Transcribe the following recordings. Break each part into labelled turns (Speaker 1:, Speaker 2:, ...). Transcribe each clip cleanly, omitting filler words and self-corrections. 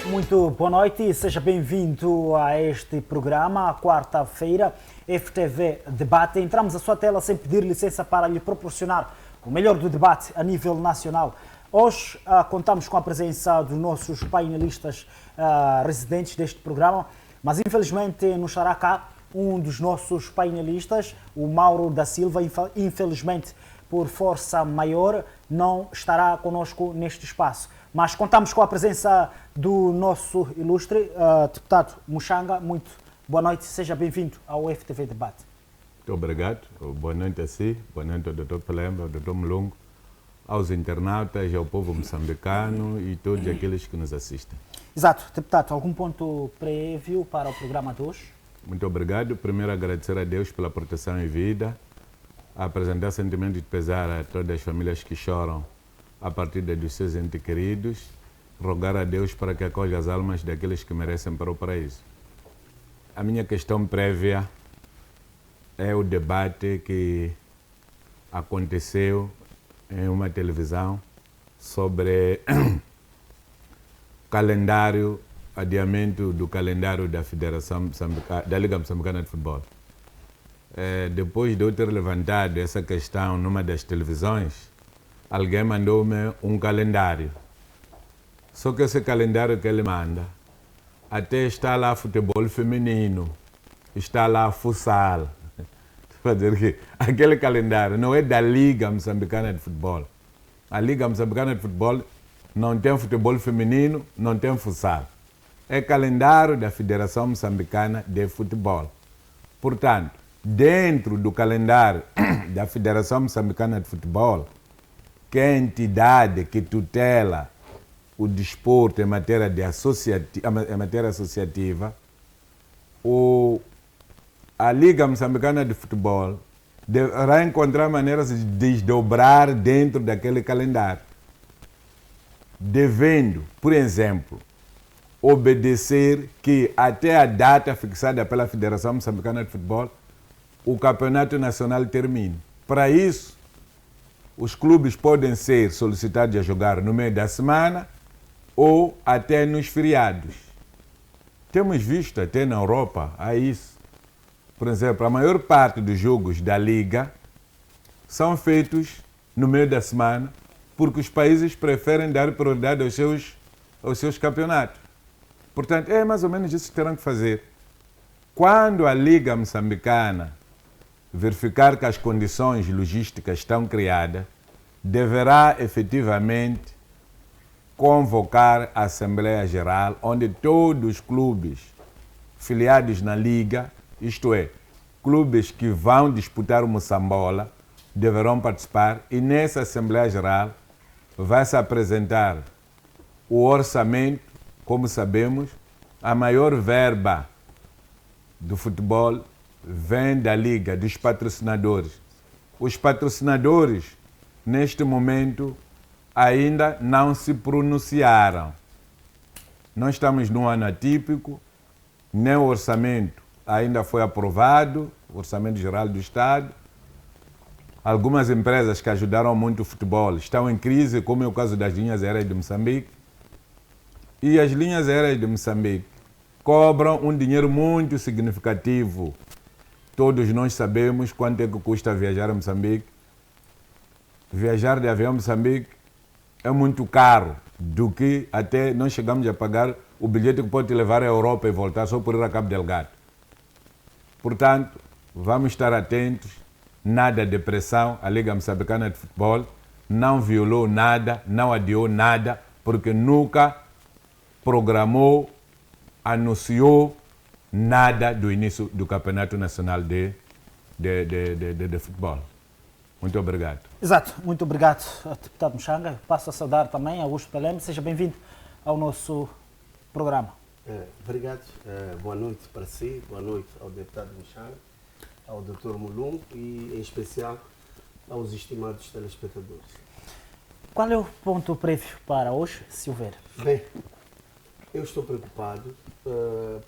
Speaker 1: muito boa noite e seja bem-vindo a este programa, quarta-feira, FTV Debate. Entramos à sua tela sem pedir licença para lhe proporcionar o melhor do debate a nível nacional. Hoje contamos com a presença dos nossos painelistas residentes deste programa, mas infelizmente não estará cá um dos nossos painelistas, o Mauro da Silva. Infelizmente, por força maior, não estará conosco neste espaço. Mas contamos com a presença do nosso ilustre deputado Muxanga. Muito boa noite, seja bem-vindo ao FTV Debate.
Speaker 2: Muito obrigado. Boa noite a si, boa noite ao Dr. Pelemba, ao Dr. Mulungu, aos internautas, ao povo moçambicano e todos aqueles que nos assistem.
Speaker 1: Exato. Deputado, algum ponto prévio para o programa de hoje?
Speaker 2: Muito obrigado. Primeiro, agradecer a Deus pela proteção e vida, apresentar sentimentos de pesar a todas as famílias que choram a partir dos seus entes queridos, rogar a Deus para que acolha as almas daqueles que merecem para o paraíso. A minha questão prévia é o debate que aconteceu em uma televisão sobre calendário, adiamento do calendário da Federação da Liga Moçambicana de Futebol. Depois de eu ter levantado essa questão numa das televisões, alguém mandou-me um calendário. Só que esse calendário que ele manda, até está lá futebol feminino, está lá futsal. Quer dizer que aquele calendário não é da Liga Moçambicana de Futebol. A Liga Moçambicana de Futebol não tem futebol feminino, não tem futsal. É calendário da Federação Moçambicana de Futebol. Portanto, dentro do calendário da Federação Moçambicana de Futebol, que é a entidade que tutela o desporto em matéria associativa, a Liga Moçambicana de Futebol deverá encontrar maneiras de desdobrar dentro daquele calendário, devendo, por exemplo, obedecer que até a data fixada pela Federação Moçambicana de Futebol, o Campeonato Nacional termine. Para isso, os clubes podem ser solicitados a jogar no meio da semana ou até nos feriados. Temos visto até na Europa a isso. Por exemplo, a maior parte dos jogos da Liga são feitos no meio da semana porque os países preferem dar prioridade aos seus campeonatos. Portanto, é mais ou menos isso que terão que fazer. Quando a Liga Moçambicana verificar que as condições logísticas estão criadas, deverá efetivamente convocar a Assembleia Geral, onde todos os clubes filiados na Liga, isto é, clubes que vão disputar o Moçambola, deverão participar, e nessa Assembleia Geral vai se apresentar o orçamento. Como sabemos, a maior verba do futebol vem da Liga, dos patrocinadores. Os patrocinadores, neste momento, ainda não se pronunciaram. Nós estamos num ano atípico, nem o orçamento ainda foi aprovado, o Orçamento Geral do Estado. Algumas empresas que ajudaram muito o futebol estão em crise, como é o caso das linhas aéreas de Moçambique. E as linhas aéreas de Moçambique cobram um dinheiro muito significativo. Todos nós sabemos quanto é que custa viajar a Moçambique. Viajar de avião a Moçambique é muito caro, do que até nós chegamos a pagar o bilhete que pode te levar à Europa e voltar só por ir a Cabo Delgado. Portanto, vamos estar atentos, nada de pressão. A Liga Moçambicana de Futebol não violou nada, não adiou nada, porque nunca programou, anunciou nada do início do Campeonato Nacional de Futebol. Muito obrigado.
Speaker 1: Exato, muito obrigado, deputado Muxanga. Passo a saudar também Augusto Pelemba. Seja bem-vindo ao nosso programa.
Speaker 3: Obrigado. Boa noite para si, boa noite ao deputado Muxanga, ao Dr. Mulungu e, em especial, aos estimados telespectadores.
Speaker 1: Qual é o ponto prévio para hoje, se houver?
Speaker 3: Bem, eu estou preocupado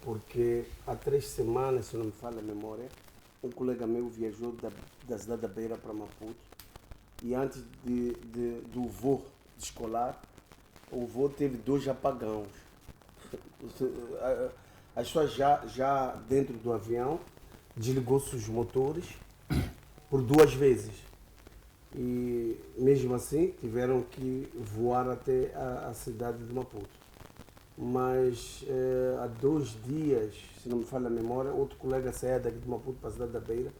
Speaker 3: porque há 3 semanas, se não me falha a memória, um colega meu viajou da cidade da Beira para Maputo e antes do voo escolar, o voo teve 2 apagões. as pessoas já dentro do avião desligou-se os motores por 2 vezes. E mesmo assim tiveram que voar até a cidade de Maputo. Mas há 2 dias, se não me falha a memória, outro colega saiu daqui de Maputo para a cidade da Beira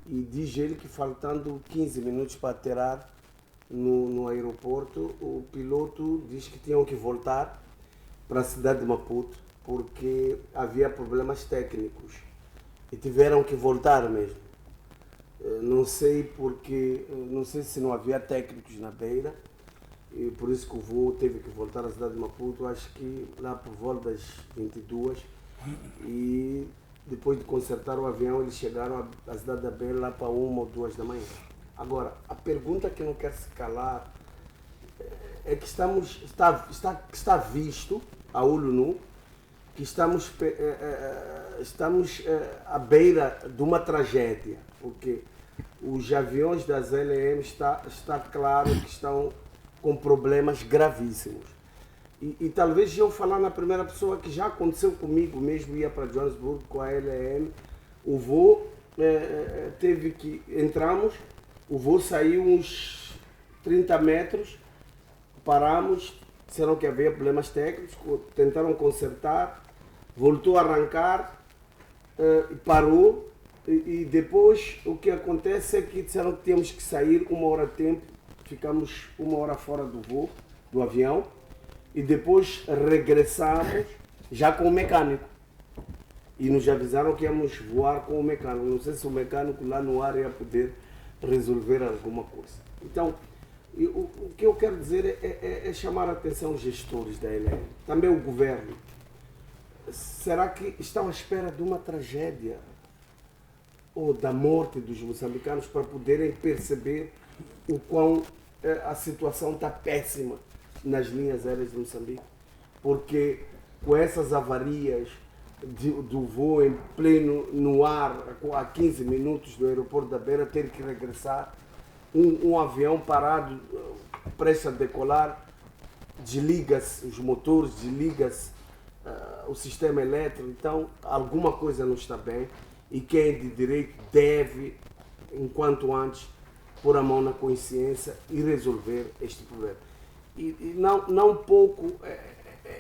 Speaker 3: e diz ele que faltando 15 minutos para aterrar no aeroporto, o piloto diz que tinham que voltar para a cidade de Maputo porque havia problemas técnicos e tiveram que voltar mesmo. Não sei porque, não sei se não havia técnicos na Beira e por isso que o voo teve que voltar à cidade de Maputo, acho que lá por volta das 22 e depois de consertar o avião eles chegaram à cidade da Beira lá para 1 ou 2 da manhã. Agora, a pergunta que não quer se calar é que está visto a olho nu que estamos à beira de uma tragédia, porque os aviões das LM está claro que estão com problemas gravíssimos. E talvez eu falar na primeira pessoa que já aconteceu comigo mesmo, ia para Johannesburg com a LM, o voo teve que, entramos, o voo saiu uns 30 metros, paramos, disseram que havia problemas técnicos, tentaram consertar, voltou a arrancar, parou e depois o que acontece é que disseram que tínhamos que sair 1 hora de tempo, ficamos 1 hora fora do voo, do avião e depois regressamos já com o mecânico e nos avisaram que íamos voar com o mecânico, não sei se o mecânico lá no ar ia poder resolver alguma coisa. Então, o que eu quero dizer é chamar a atenção os gestores da LM, também o governo. Será que estão à espera de uma tragédia ou da morte dos moçambicanos para poderem perceber o quão a situação está péssima nas linhas aéreas de Moçambique? Porque com essas avarias do voo em pleno no ar, a 15 minutos do aeroporto da Beira, ter que regressar, um avião parado, prestes a decolar, desliga-se os motores, desliga-se o sistema elétrico, então alguma coisa não está bem e quem é de direito deve, enquanto antes, pôr a mão na consciência e resolver este problema. E não pouco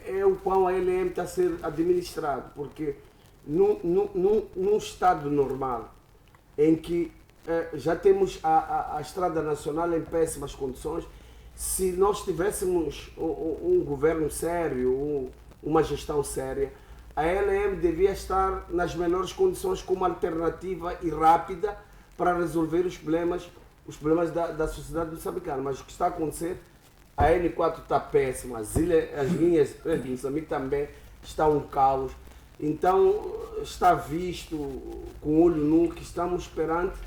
Speaker 3: é o qual a LM está a ser administrado, porque num estado normal, em que já temos a Estrada Nacional em péssimas condições, se nós tivéssemos um governo sério, uma gestão séria, a LM devia estar nas melhores condições como alternativa e rápida para resolver os problemas da sociedade moçambicana. Mas o que está a acontecer, a N4 está péssima, as linhas de Moçambique também estão um caos. Então está visto com o olho nu que estamos perante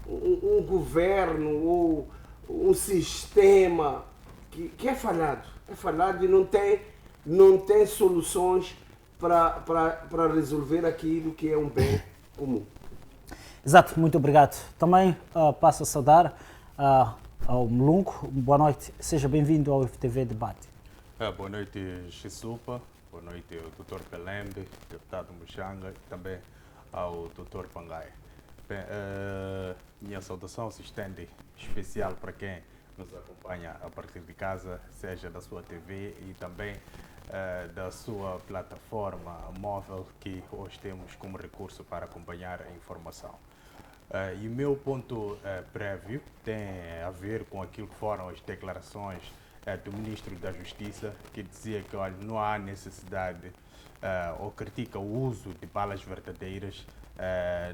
Speaker 3: um governo ou um sistema que é falhado e não tem soluções para resolver aquilo que é um bem comum.
Speaker 1: Exato, muito obrigado. Também passo a saudar ao Mlungu. Boa noite, seja bem-vindo ao FTV Debate.
Speaker 4: Boa noite, Chisupa. Boa noite ao Dr. Pelembe, deputado Muxanga e também ao Dr. Pangai. Bem, minha saudação se estende especial para quem nos acompanha a partir de casa, seja da sua TV e também da sua plataforma móvel que hoje temos como recurso para acompanhar a informação. E o meu ponto prévio tem a ver com aquilo que foram as declarações do Ministro da Justiça, que dizia que não há necessidade ou critica o uso de balas verdadeiras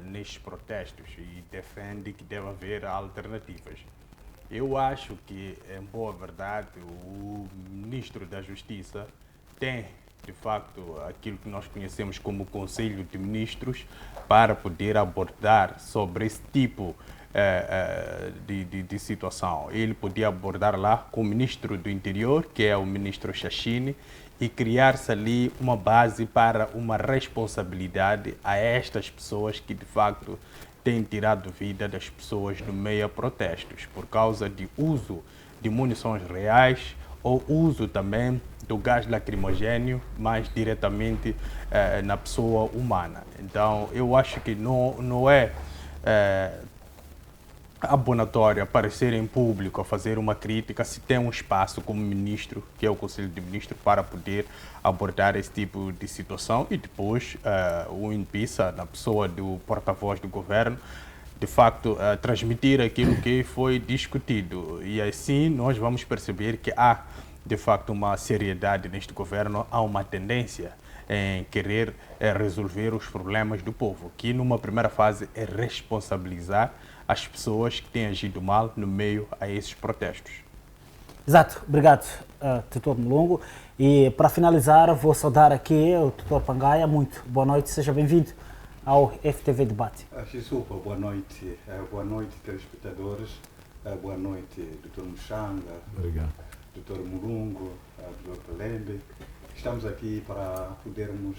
Speaker 4: nestes protestos e defende que deve haver alternativas. Eu acho que, em boa verdade, o Ministro da Justiça tem, de facto, aquilo que nós conhecemos como Conselho de Ministros para poder abordar sobre esse tipo de situação. Ele podia abordar lá com o Ministro do Interior, que é o Ministro Chachine, e criar-se ali uma base para uma responsabilidade a estas pessoas que, de facto, têm tirado vida das pessoas no meio a protestos por causa de uso de munições reais o uso também do gás lacrimogêneo mais diretamente na pessoa humana. Então, eu acho que não é abonatório aparecer em público a fazer uma crítica se tem um espaço como ministro, que é o Conselho de Ministros, para poder abordar esse tipo de situação e depois o INPISA, na pessoa do porta-voz do governo, de facto transmitir aquilo que foi discutido. E assim nós vamos perceber que há de facto uma seriedade neste governo, há uma tendência em querer resolver os problemas do povo, que numa primeira fase é responsabilizar as pessoas que têm agido mal no meio a esses protestos.
Speaker 1: Exato, obrigado, Tutor Mulungu. E para finalizar, vou saudar aqui o Tutor Pangaia. Muito boa noite, seja bem-vindo ao FTV Debate.
Speaker 5: Chisupa, boa noite, telespectadores, boa noite, Dr. Mushanga,
Speaker 2: Obrigado.
Speaker 5: Dr. Mulungu, Dr. Pelembe. Estamos aqui para podermos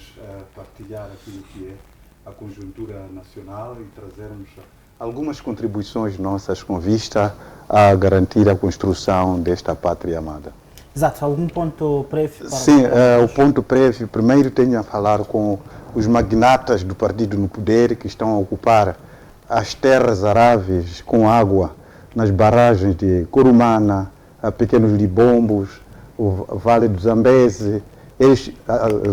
Speaker 5: partilhar aquilo que é a conjuntura nacional e trazermos algumas contribuições nossas com vista a garantir a construção desta pátria amada.
Speaker 1: Exato, algum ponto prévio?
Speaker 5: Sim, o ponto prévio, primeiro tenho a falar com os magnatas do partido no poder que estão a ocupar as terras aráveis com água nas barragens de Corumana, a Pequenos Libombos, o Vale do Zambeze. Eles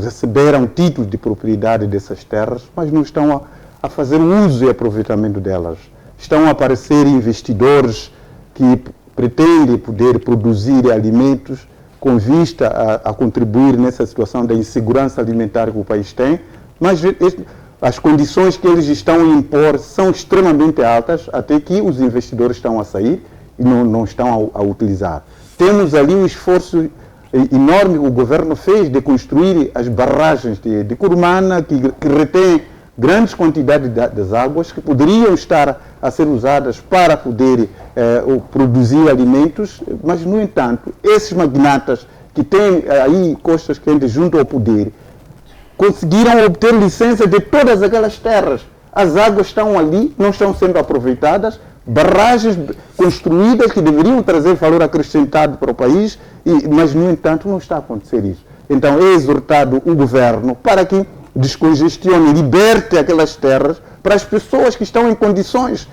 Speaker 5: receberam títulos de propriedade dessas terras, mas não estão a fazer uso e aproveitamento delas. Estão a aparecer investidores que pretendem poder produzir alimentos com vista a contribuir nessa situação da insegurança alimentar que o país tem, mas as condições que eles estão a impor são extremamente altas, até que os investidores estão a sair e não estão a utilizar. Temos ali um esforço enorme que o governo fez de construir as barragens de Corumana, que retém grandes quantidades das águas que poderiam estar a ser usadas para poder produzir alimentos, mas, no entanto, esses magnatas que têm aí costas quentes junto ao poder, conseguiram obter licença de todas aquelas terras. As águas estão ali, não estão sendo aproveitadas, barragens construídas que deveriam trazer valor acrescentado para o país, mas, no entanto, não está a acontecer isso. Então, é exortado o governo para que descongestione, liberte aquelas terras para as pessoas que estão em condições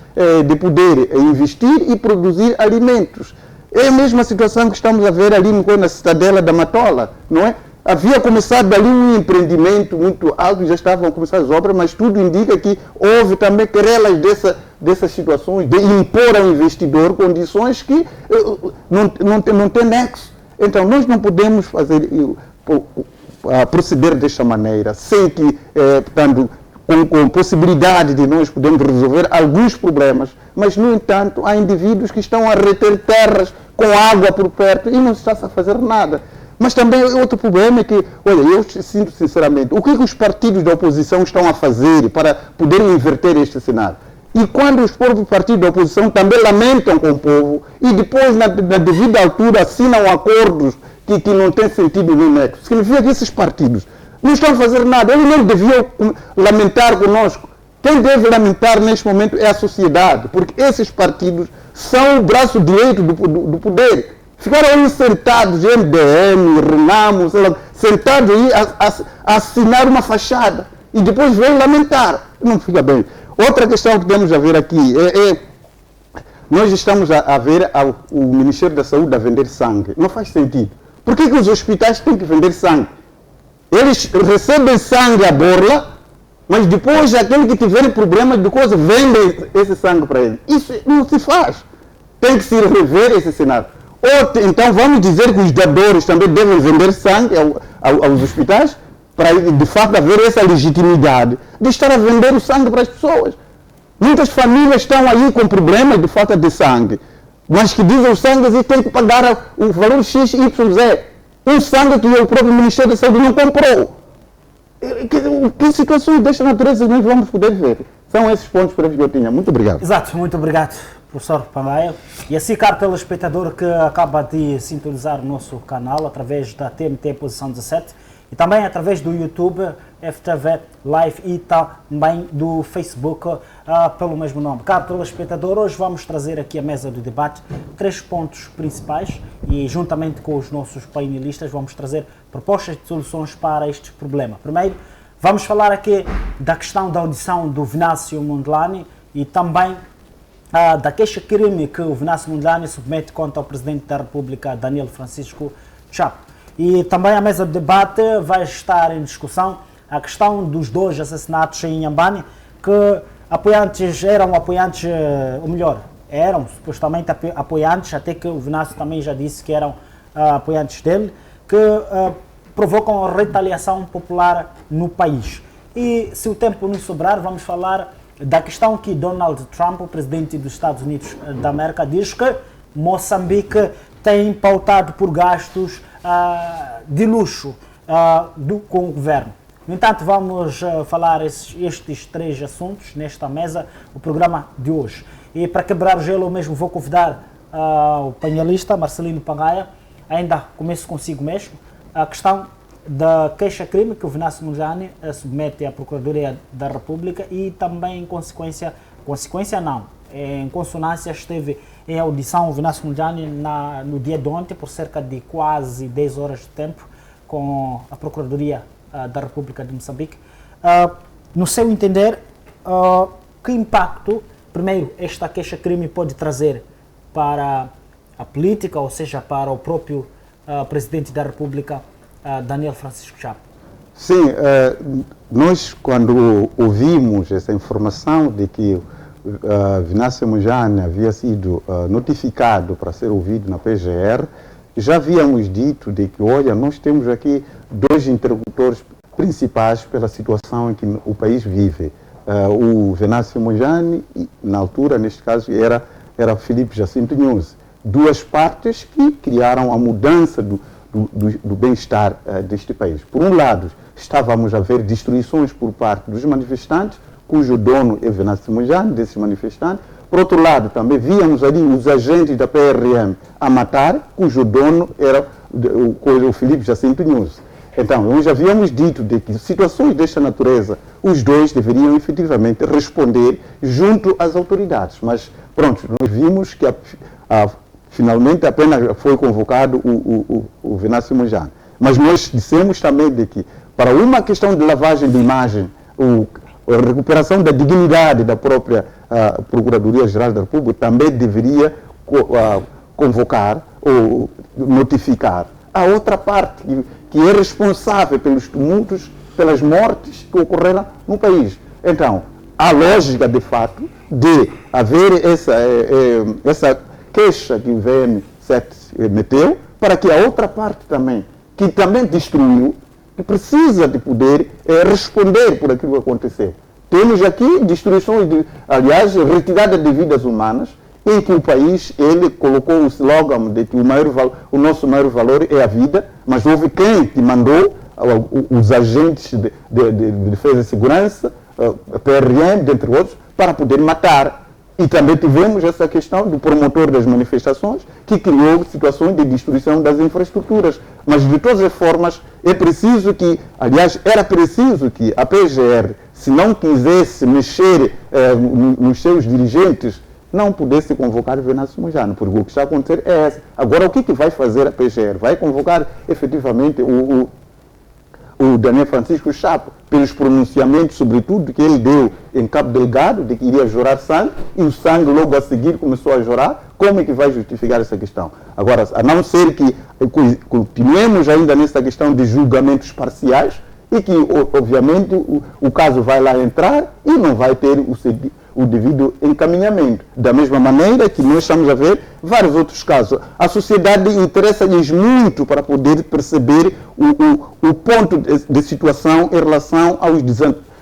Speaker 5: de poder investir e produzir alimentos. É a mesma situação que estamos a ver ali na Cidadela da Matola, não é? Havia começado ali um empreendimento muito alto, já estavam a começar as obras, mas tudo indica que houve também querelas dessas situações, de impor ao investidor condições que não tem nexo. Então, nós não podemos fazer proceder desta maneira, sem que, portanto, com possibilidade de nós podermos resolver alguns problemas, mas, no entanto, há indivíduos que estão a reter terras com água por perto e não se está a fazer nada. Mas também outro problema é que, olha, eu sinto sinceramente, o que os partidos da oposição estão a fazer para poderem inverter este cenário? E quando os próprios partidos da oposição também lamentam com o povo e depois, na devida altura, assinam acordos que não têm sentido nem nexo, significa que esses partidos não estão a fazer nada. Eles não deviam lamentar conosco. Quem deve lamentar neste momento é a sociedade, porque esses partidos são o braço direito do poder. Ficaram ali sentados, MDM, Renamo, sentados aí a assinar uma fachada e depois vêm lamentar. Não fica bem. Outra questão que temos a ver aqui nós estamos a ver o Ministério da Saúde a vender sangue. Não faz sentido. Por que os hospitais têm que vender sangue? Eles recebem sangue à borla, mas depois aquele que tiver problemas de coisa vende esse sangue para ele. Isso não se faz. Tem que se rever esse cenário. Então vamos dizer que os doadores também devem vender sangue aos hospitais para de fato haver essa legitimidade de estar a vender o sangue para as pessoas. Muitas famílias estão aí com problemas de falta de sangue, mas que dizem os sangues e têm que pagar o valor XYZ. Um sangue que o próprio Ministério da Saúde não comprou. Que situações desta natureza nós vamos poder ver? São esses pontos para que eu tinha. Muito obrigado.
Speaker 1: Exato, muito obrigado, professor Pangaia. E assim, caro telespectador que acaba de sintonizar o nosso canal através da TMT Posição 17, e também através do YouTube, FTV Live e também do Facebook pelo mesmo nome. Caro telespectador, hoje vamos trazer aqui à mesa do debate 3 pontos principais e juntamente com os nossos painelistas vamos trazer propostas de soluções para este problema. Primeiro, vamos falar aqui da questão da audição do Venâncio Mondlane e também da queixa-crime que o Venâncio Mondlane submete contra o Presidente da República, Daniel Francisco Chapo. E também à mesa de debate vai estar em discussão a questão dos 2 assassinatos em Inhambane, que eram apoiantes, ou melhor, eram supostamente apoiantes, até que o Venâncio também já disse que eram apoiantes dele, que provocam retaliação popular no país. E se o tempo nos sobrar, vamos falar da questão que Donald Trump, o presidente dos Estados Unidos da América, diz que Moçambique tem pautado por gastos de luxo com o governo. No entanto, vamos falar estes 3 assuntos nesta mesa, o programa de hoje. E para quebrar o gelo, eu mesmo vou convidar o painelista Marcelino Pangaia. Ainda começo consigo mesmo. A questão da queixa-crime que o Venâncio Mondlane submete à Procuradoria da República e também em consonância esteve em audição o Venâncio Mondlane no dia de ontem por cerca de quase 10 horas de tempo com a Procuradoria da República de Moçambique. No seu entender, que impacto, primeiro, esta queixa-crime pode trazer para a política, ou seja, para o próprio Presidente da República, Daniel Francisco Chapo?
Speaker 5: Sim, nós quando ouvimos essa informação de que Venâncio Mondlane havia sido notificado para ser ouvido na PGR, já havíamos dito de que, olha, nós temos aqui 2 interlocutores principais pela situação em que o país vive. O Venâncio Mondlane, na altura, neste caso, era Filipe Jacinto Nyusi. 2 partes que criaram a mudança do bem-estar deste país. Por um lado, estávamos a ver destruições por parte dos manifestantes, cujo dono é Venâncio Mondlane, desses manifestantes. Por outro lado, também víamos ali os agentes da PRM a matar, cujo dono era o Filipe Jacinto Nyusi. Então, nós já havíamos dito de que situações desta natureza, os 2 deveriam efetivamente responder junto às autoridades. Mas, pronto, nós vimos que finalmente apenas foi convocado o Venâncio Mondlane. Mas nós dissemos também de que, para uma questão de lavagem de imagem, a recuperação da dignidade da própria Procuradoria-Geral da República também deveria convocar ou notificar a outra parte que é responsável pelos tumultos, pelas mortes que ocorreram no país. Então, a lógica, de fato, de haver essa queixa que o VM7 meteu, para que a outra parte também, que também destruiu, que precisa de poder responder por aquilo que aconteceu. Temos aqui destruições, aliás, retirada de vidas humanas, em que o país ele colocou o slogan de que o nosso maior valor é a vida, mas houve quem que mandou os agentes de defesa e segurança, a PRM, dentre outros, para poder matar. E também tivemos essa questão do promotor das manifestações, que criou situações de destruição das infraestruturas. Mas, de todas as formas, é preciso que, aliás, era preciso que a PGR, se não quisesse mexer nos seus dirigentes, não pudesse convocar o Venâncio Mondlane, porque o que está a acontecer é essa. Agora, o que vai fazer a PGR? Vai convocar, efetivamente, o Daniel Francisco Chapo, pelos pronunciamentos, sobretudo, que ele deu em Cabo Delgado, de que iria jorrar sangue, e o sangue logo a seguir começou a jorrar. Como é que vai justificar essa questão? Agora, a não ser que continuemos ainda nessa questão de julgamentos parciais, e que, obviamente, o caso vai lá entrar e não vai ter o devido encaminhamento. Da mesma maneira que nós estamos a ver vários outros casos. A sociedade interessa-lhes muito para poder perceber o ponto de situação em relação aos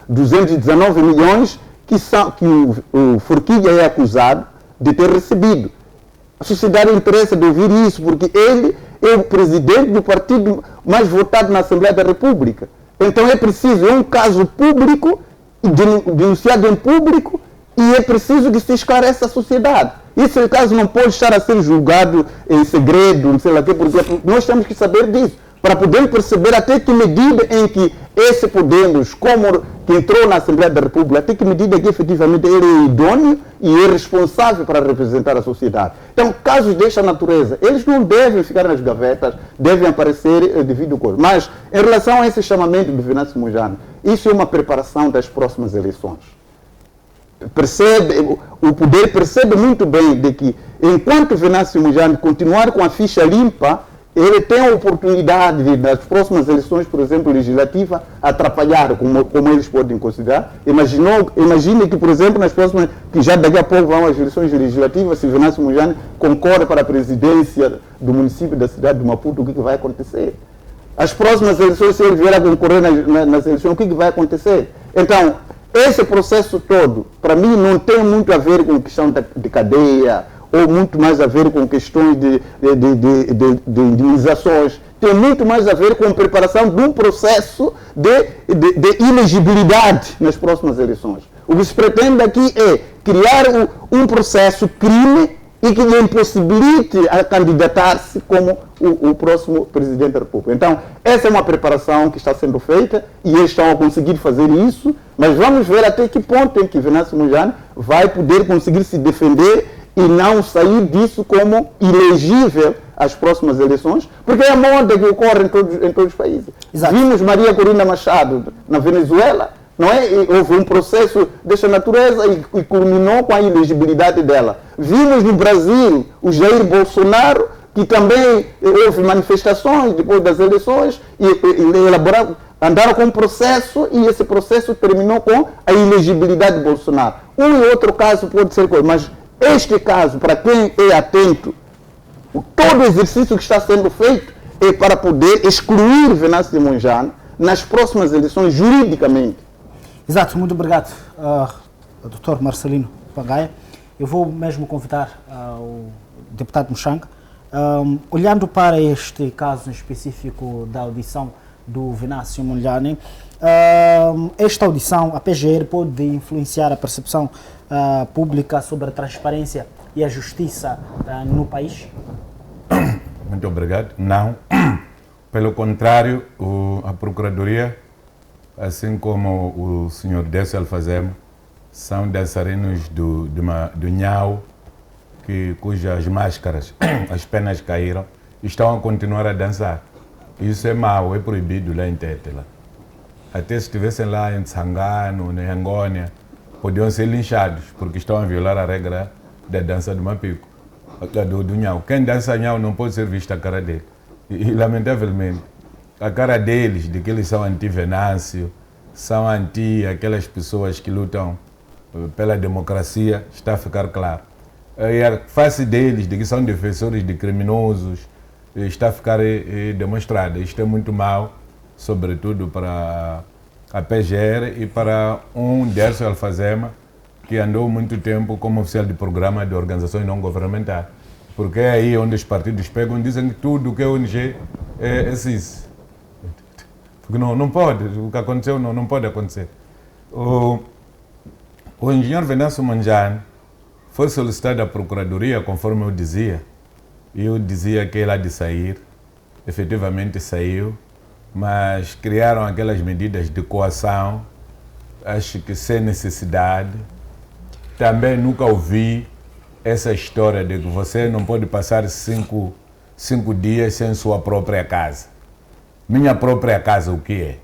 Speaker 5: 219 milhões que o Forquilha é acusado de ter recebido. A sociedade interessa de ouvir isso, porque ele é o presidente do partido mais votado na Assembleia da República. Então é preciso, é um caso público, denunciado em público, e é preciso que se esclareça a sociedade. Esse caso não pode estar a ser julgado em segredo, não sei lá o quê, porque nós temos que saber disso, para poder perceber até que medida em que esse Podemos, como que entrou na Assembleia da República, até que medida que efetivamente ele é idôneo e é responsável para representar a sociedade. Então, casos desta natureza, eles não devem ficar nas gavetas, devem aparecer devido a coisa. Mas, em relação a esse chamamento do Venâncio Mondlane, isso é uma preparação das próximas eleições. O poder percebe muito bem de que, enquanto Venâncio Mondlane continuar com a ficha limpa, ele tem a oportunidade de, nas próximas eleições, por exemplo, legislativas, atrapalhar, como eles podem considerar. Imagine que, por exemplo, nas próximas, que já daqui a pouco vão as eleições legislativas, se Venâncio Mondlane concorre para a presidência do município da cidade de Maputo, o que vai acontecer? As próximas eleições, se ele vier a concorrer nas eleições, o que vai acontecer? Então, esse processo todo, para mim, não tem muito a ver com questão de cadeia, ou muito mais a ver com questões de indenizações, tem muito mais a ver com a preparação de um processo de elegibilidade nas próximas eleições. O que se pretende aqui é criar um processo crime e que lhe impossibilite a candidatar-se como o próximo Presidente da República. Então, essa é uma preparação que está sendo feita e eles estão a conseguir fazer isso, mas vamos ver até que ponto em que Venâncio Mondlane vai poder conseguir se defender e não sair disso como ilegível às próximas eleições, porque é a moda que ocorre em todos os países. Exato. Vimos Maria Corina Machado na Venezuela, não é? E houve um processo desta natureza e culminou com a elegibilidade dela. Vimos no Brasil o Jair Bolsonaro, que também houve manifestações depois das eleições e andaram com um processo e esse processo terminou com a elegibilidade de Bolsonaro. Um e outro caso pode ser coisa, mas este caso, para quem é atento, todo o exercício que está sendo feito é para poder excluir Venâncio Mondlane nas próximas eleições juridicamente.
Speaker 1: Exato, muito obrigado, Dr. Marcelino Pangaia. Eu vou mesmo convidar o deputado Mushanga, olhando para este caso em específico da audição do Venâncio Mondlane, esta audição, a PGR, pode influenciar a percepção pública sobre a transparência e a justiça no país?
Speaker 2: Muito obrigado. Não. Pelo contrário, a Procuradoria, assim como o Sr. Décio Alfazema, são dançarinos do Nhau, cujas máscaras, as penas caíram, estão a continuar a dançar. Isso é mau, é proibido lá em Tétela. Até se estivessem lá em Tsangano, em Angônia, podiam ser linchados, porque estão a violar a regra da dança do Mapico, do Nhau. Quem dança Nhau não pode ser visto a cara dele. E lamentavelmente, a cara deles, de que eles são anti-Venâncio, são aquelas pessoas que lutam pela democracia, está a ficar claro. E a face deles, de que são defensores de criminosos, está a ficar demonstrada. Isto é muito mau, sobretudo para a PGR e para Décio Alfazema, que andou muito tempo como oficial de programa de organizações não governamentais. Porque é aí onde os partidos pegam e dizem que tudo que é ONG é CIS. Porque não pode, o que aconteceu não pode acontecer. O engenheiro Venâncio Mondlane foi solicitado à Procuradoria, conforme eu dizia, e eu dizia que ele há de sair, efetivamente saiu, mas criaram aquelas medidas de coação, acho que sem necessidade. Também nunca ouvi essa história de que você não pode passar cinco dias sem sua própria casa. Minha própria casa, o que é?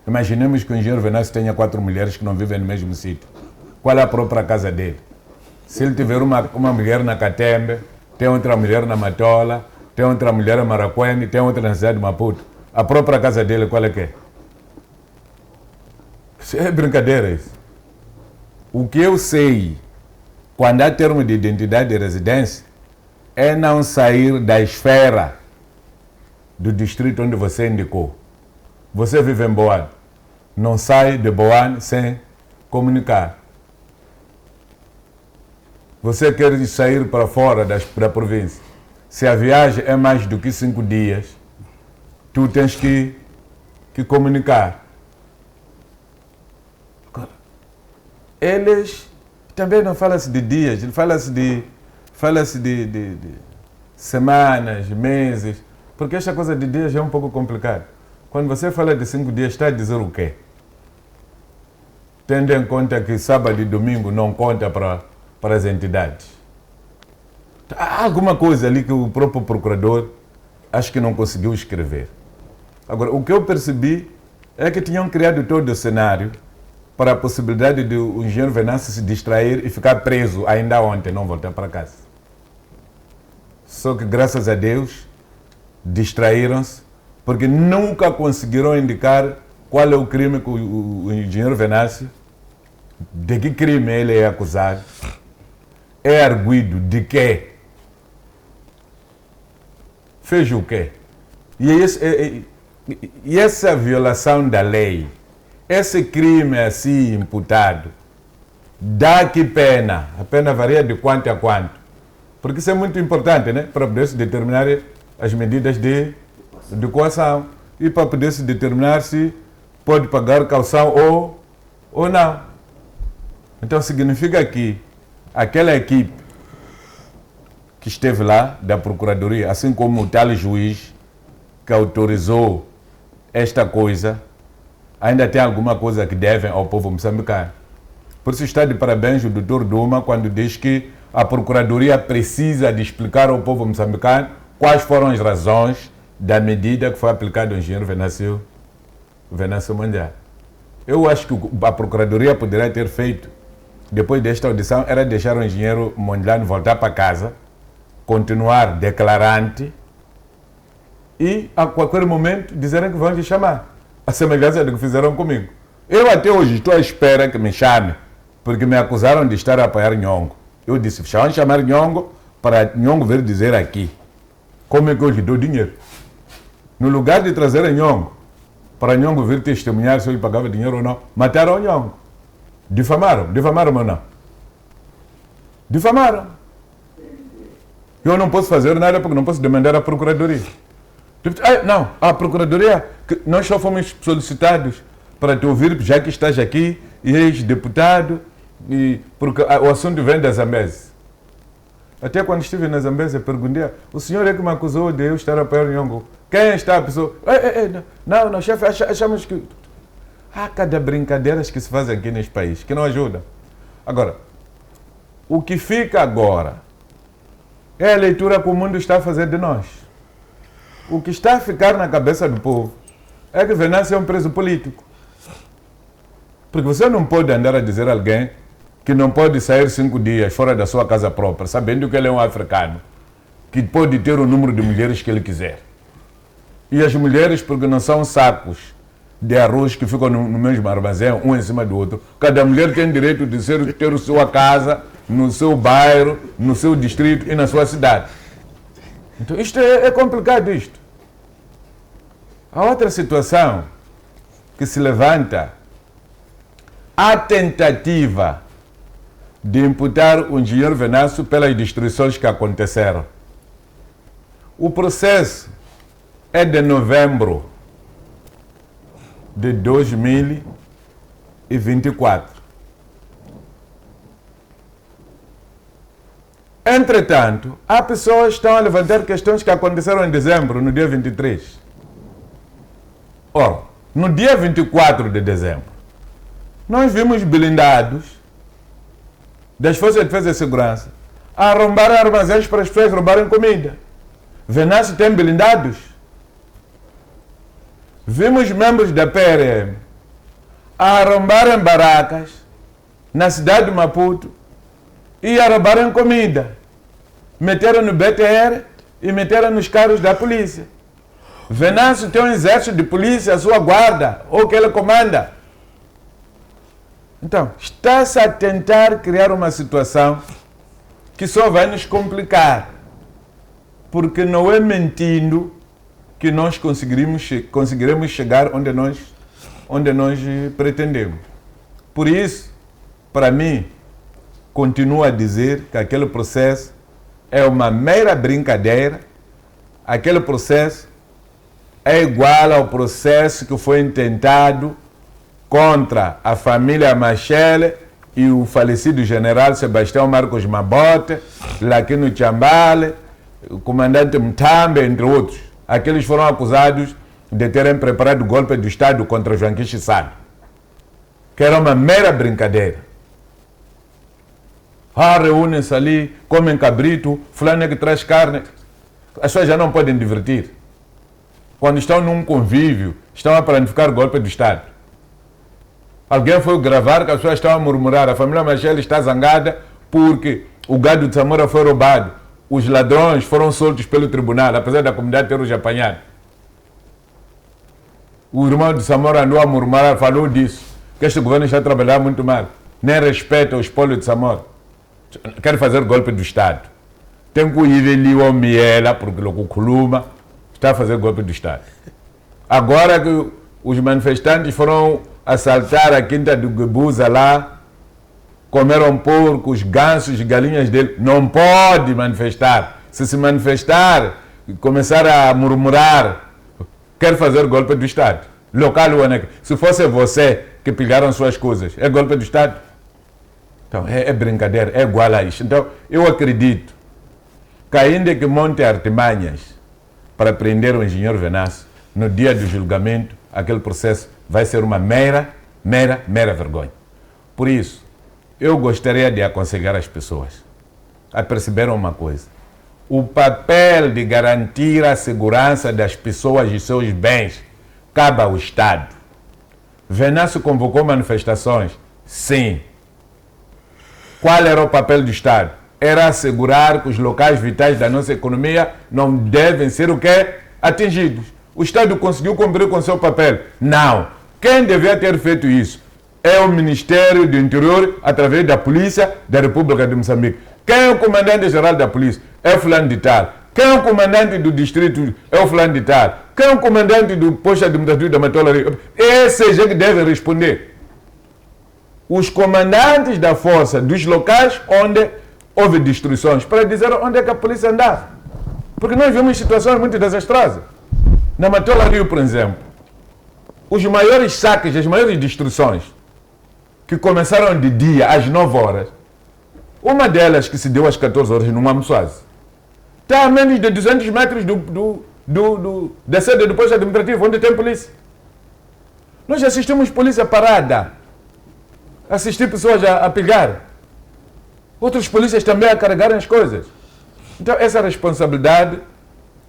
Speaker 2: Imaginemos que o engenheiro Venâncio tenha 4 mulheres que não vivem no mesmo sítio. Qual é a própria casa dele? Se ele tiver uma mulher na Catembe, tem outra mulher na Matola, tem outra mulher em Maracuene, tem outra na cidade de Maputo, a própria casa dele, qual é que é? Isso é brincadeira isso. O que eu sei, quando há termo de identidade de residência, é não sair da esfera do distrito onde você indicou. Você vive em Boane, não sai de Boane sem comunicar. Você quer sair para fora da província. Se a viagem é mais do que 5 dias, tu tens que comunicar. Eles também não fala-se de dias, fala-se de semanas, meses. Porque esta coisa de dias é um pouco complicado. Quando você fala de 5 dias, está a dizer o quê? Tendo em conta que sábado e domingo não conta para as entidades. Há alguma coisa ali que o próprio procurador acho que não conseguiu escrever. Agora, o que eu percebi é que tinham criado todo o cenário para a possibilidade de o engenheiro Venâncio se distrair e ficar preso ainda ontem, não voltar para casa. Só que, graças a Deus, distraíram-se, porque nunca conseguiram indicar qual é o crime que o engenheiro Venâncio, de que crime ele é acusado, é arguido de quê? Fez o quê? E essa violação da lei, esse crime assim imputado, dá que pena? A pena varia de quanto a quanto? Porque isso é muito importante, né? Para poder se determinar as medidas de coação e para poder se determinar se pode pagar caução ou não. Então significa que aquela equipe que esteve lá da Procuradoria, assim como o tal juiz que autorizou esta coisa, ainda tem alguma coisa que devem ao povo moçambicano. Por isso está de parabéns o Dr. Duma quando diz que a Procuradoria precisa de explicar ao povo moçambicano quais foram as razões da medida que foi aplicada ao engenheiro Venâncio Mondlane. Eu acho que a Procuradoria poderia ter feito, depois desta audição, era deixar o engenheiro Mondlane voltar para casa, continuar declarante e a qualquer momento dizerem que vão te chamar. A semelhança do que fizeram comigo. Eu até hoje estou à espera que me chame, porque me acusaram de estar a apoiar Nhongo. Eu disse, vão chamar Nhongo para Nhongo vir dizer aqui como é que eu lhe dou dinheiro. No lugar de trazer Nhongo, para Nhongo vir testemunhar se eu lhe pagava dinheiro ou não, mataram o Nhongo. Difamaram ou não? Difamaram. Eu não posso fazer nada porque não posso demandar a Procuradoria. Não, a Procuradoria, nós só fomos solicitados para te ouvir, já que estás aqui e és deputado, porque o assunto vem da Zambésia. Até quando estive na Zambésia, perguntei, o senhor é que me acusou de eu estar a apoiar Nhongo. Quem está a pessoa? Não, chefe, achamos que... Há cada brincadeiras que se fazem aqui neste país, que não ajudam. Agora, o que fica agora é a leitura que o mundo está a fazer de nós. O que está a ficar na cabeça do povo é que Venâncio é um preso político. Porque você não pode andar a dizer a alguém que não pode sair 5 dias fora da sua casa própria, sabendo que ele é um africano, que pode ter o número de mulheres que ele quiser. E as mulheres, porque não são sacos de arroz que ficam no mesmo armazém, um em cima do outro. Cada mulher tem direito de ter a sua casa, no seu bairro, no seu distrito e na sua cidade. Então isto é complicado isto. A outra situação que se levanta, a tentativa de imputar o engenheiro Venâncio pelas destruições que aconteceram. O processo é de novembro de 2024. Entretanto, há pessoas que estão a levantar questões que aconteceram em dezembro, no dia 23. Ora, no dia 24 de dezembro, nós vimos blindados das Forças de Defesa e Segurança a arrombar armazéns para as pessoas roubarem comida. Venâncio tem blindados. Vimos membros da PRM a arrombarem barracas na cidade de Maputo e a roubarem comida. Meteram no BTR e meteram nos carros da polícia. Venâncio tem um exército de polícia, a sua guarda, ou que ele comanda. Então, está-se a tentar criar uma situação que só vai nos complicar. Porque não é mentindo que nós conseguiremos chegar onde nós pretendemos. Por isso, para mim, continuo a dizer que aquele processo é uma mera brincadeira. Aquele processo é igual ao processo que foi intentado contra a família Machele e o falecido general Sebastião Marcos Mabote, Laquino Chambale, o comandante Mtambe, entre outros. aqueles foram acusados de terem preparado o golpe de Estado contra Joaquim Chissano, que era uma mera brincadeira. Reúnem-se ali, comem cabrito, fulano é que traz carne. As pessoas já não podem divertir. Quando estão num convívio, estão a planificar golpe de Estado. Alguém foi gravar que as pessoas estão a murmurar. A família Machel está zangada porque o gado de Samora foi roubado. Os ladrões foram soltos pelo tribunal, apesar da comunidade ter os apanhado. O irmão de Samora andou a murmurar, falou disso, que este governo está a trabalhar muito mal. Nem respeita o espólio de Samora. Quer fazer golpe do Estado. Tem que ir ali ao Miela, porque o Kuluma está a fazer golpe do Estado. Agora que os manifestantes foram assaltar a quinta do Guebuza lá, comeram porcos, gansos, galinhas dele, não pode manifestar. Se manifestar, começar a murmurar, quer fazer golpe do Estado. Local ou não. Se fosse você que pegaram suas coisas, é golpe do Estado? Então, é brincadeira, é igual a isso. Então, eu acredito que ainda que monte artimanhas para prender o engenheiro Venâncio, no dia do julgamento, aquele processo vai ser uma mera vergonha. Por isso, eu gostaria de aconselhar as pessoas a perceberem uma coisa. O papel de garantir a segurança das pessoas e seus bens cabe ao Estado. Venâncio convocou manifestações? Sim. Qual era o papel do Estado? Era assegurar que os locais vitais da nossa economia não devem ser o quê? Atingidos. O Estado conseguiu cumprir com seu papel? Não. Quem devia ter feito isso? É o Ministério do Interior, através da Polícia da República de Moçambique. Quem é o comandante-geral da polícia? É o fulano de tal. Quem é o comandante do distrito? É o fulano de tal. Quem é o comandante do posto administrativo da Matolaria? Esse é que deve responder. Os comandantes da força dos locais onde houve destruições, para dizer onde é que a polícia andava. Porque nós vimos situações muito desastrosas. Na Matola Rio, por exemplo, os maiores saques, as maiores destruições, que começaram de dia às 9 horas, uma delas que se deu às 14 horas no Mamsuase, está a menos de 200 metros da sede do posto administrativo, onde tem polícia. Nós assistimos polícia parada, assistir pessoas a pegar. Outros polícias também a carregarem as coisas. Então essa responsabilidade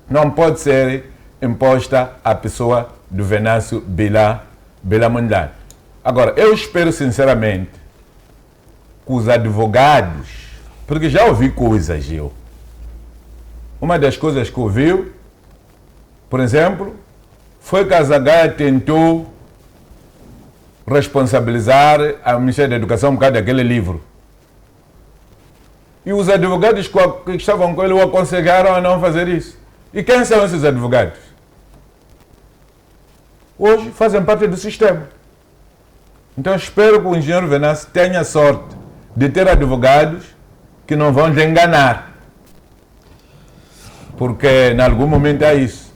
Speaker 2: não pode ser imposta à pessoa do Venâncio Bila Mondlane. Agora, eu espero sinceramente que os advogados, porque já ouvi coisas eu. Uma das coisas que ouviu, por exemplo, foi que a Zagaia tentou responsabilizar a Ministério da Educação por causa daquele livro. E os advogados que estavam com ele o aconselharam a não fazer isso. E quem são esses advogados? Hoje fazem parte do sistema. Então espero que o engenheiro Venâncio tenha sorte de ter advogados que não vão lhe enganar. Porque em algum momento é isso.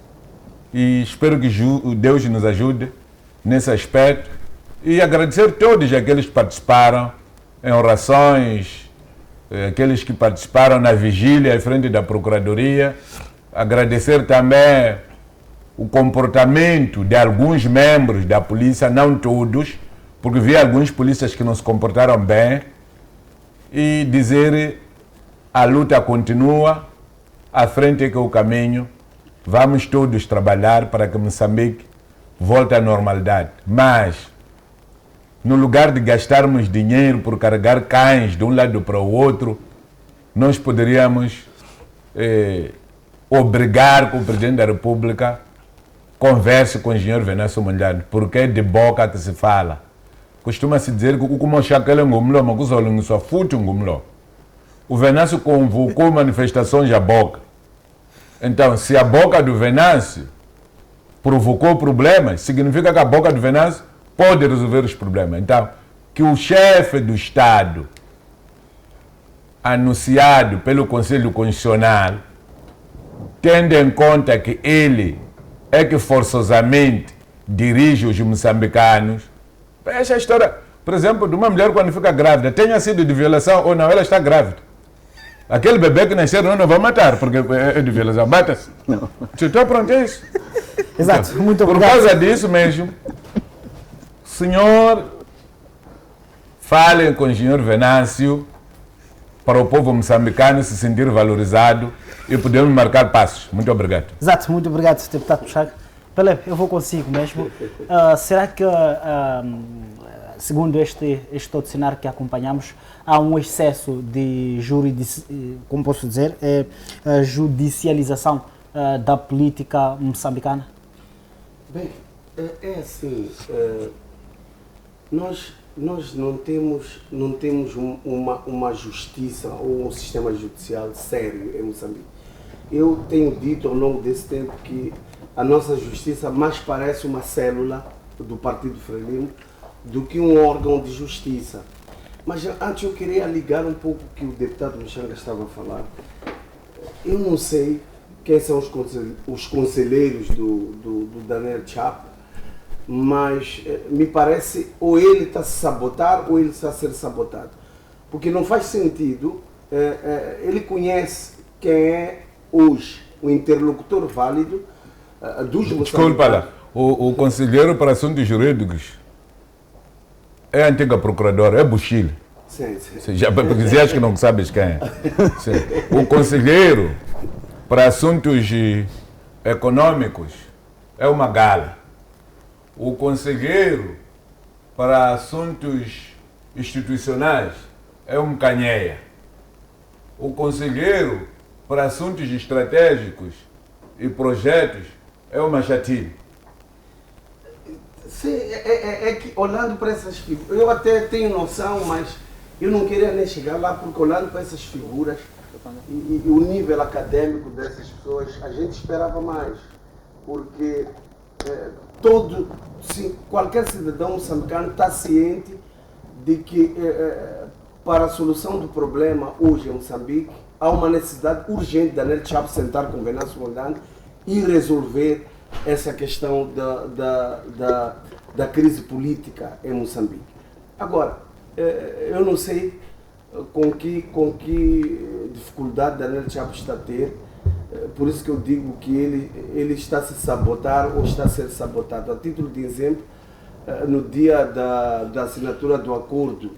Speaker 2: E espero que Deus nos ajude nesse aspecto. E agradecer a todos aqueles que participaram em orações, aqueles que participaram na vigília em frente da Procuradoria. Agradecer também o comportamento de alguns membros da polícia, não todos, porque vi alguns polícias que não se comportaram bem, e dizer a luta continua, à frente é que é o caminho, vamos todos trabalhar para que Moçambique volte à normalidade. Mas, no lugar de gastarmos dinheiro por carregar cães de um lado para o outro, nós poderíamos obrigar que o Presidente da República converse com o engenheiro Venâncio Mondlane, porque é de boca que se fala. Costuma-se dizer que o Kumoshakele Ngumlo, mas o só fute Ngumlo. O Venâncio convocou manifestações à boca. Então, se a boca do Venâncio provocou problemas, significa que a boca do Venâncio pode resolver os problemas. Então, que o chefe do Estado, anunciado pelo Conselho Constitucional, tendo em conta que ele é que forçosamente dirige os moçambicanos. Essa história, por exemplo, de uma mulher quando fica grávida, tenha sido de violação ou não, ela está grávida. Aquele bebê que nascer não vai matar, porque é de violência. Bata-se. Então pronto, é isso.
Speaker 1: Exato,
Speaker 2: Então,
Speaker 1: muito
Speaker 2: por
Speaker 1: obrigado.
Speaker 2: causa disso mesmo, senhor, falem com o senhor Venâncio para o povo moçambicano se sentir valorizado e podermos marcar passos. Muito obrigado.
Speaker 1: Exato, muito obrigado, deputado Puxaga. Pelé, eu vou consigo mesmo. Será que, segundo este todo cenário que acompanhamos, há um excesso de como posso dizer, judicialização da política moçambicana?
Speaker 3: Bem, é assim, nós não temos uma justiça ou um sistema judicial sério em Moçambique. Eu tenho dito ao longo desse tempo que a nossa justiça mais parece uma célula do Partido Frelimo do que um órgão de justiça. Mas antes eu queria ligar um pouco o que o deputado Muxanga estava a falar. Eu não sei quem são os conselheiros do Daniel Chapo, mas me parece ou ele está a se sabotar ou ele está a ser sabotado. Porque não faz sentido, ele conhece quem é hoje o interlocutor válido dos moçambicanos.
Speaker 2: Desculpa lá, o conselheiro para assuntos jurídicos é a antiga procuradora, é Buchile.
Speaker 3: Sim.
Speaker 2: Já para dizer acho que não sabes quem é. Sim. O conselheiro para assuntos econômicos é uma gala. O conselheiro para assuntos institucionais é um canheia. O conselheiro para assuntos estratégicos e projetos é uma chatilha.
Speaker 3: Sim, é que olhando para essas figuras, eu até tenho noção, mas eu não queria nem chegar lá, porque olhando para essas figuras e o nível acadêmico dessas pessoas, a gente esperava mais. Porque qualquer cidadão moçambicano está ciente de que para a solução do problema hoje em Moçambique, há uma necessidade urgente de Daniel Chapo sentar com Venâncio Mondlane e resolver essa questão da crise política em Moçambique. Agora, eu não sei com que dificuldade Daniel Chapo está a ter, por isso que eu digo que ele está a se sabotar ou está a ser sabotado. A título de exemplo, no dia da assinatura do acordo,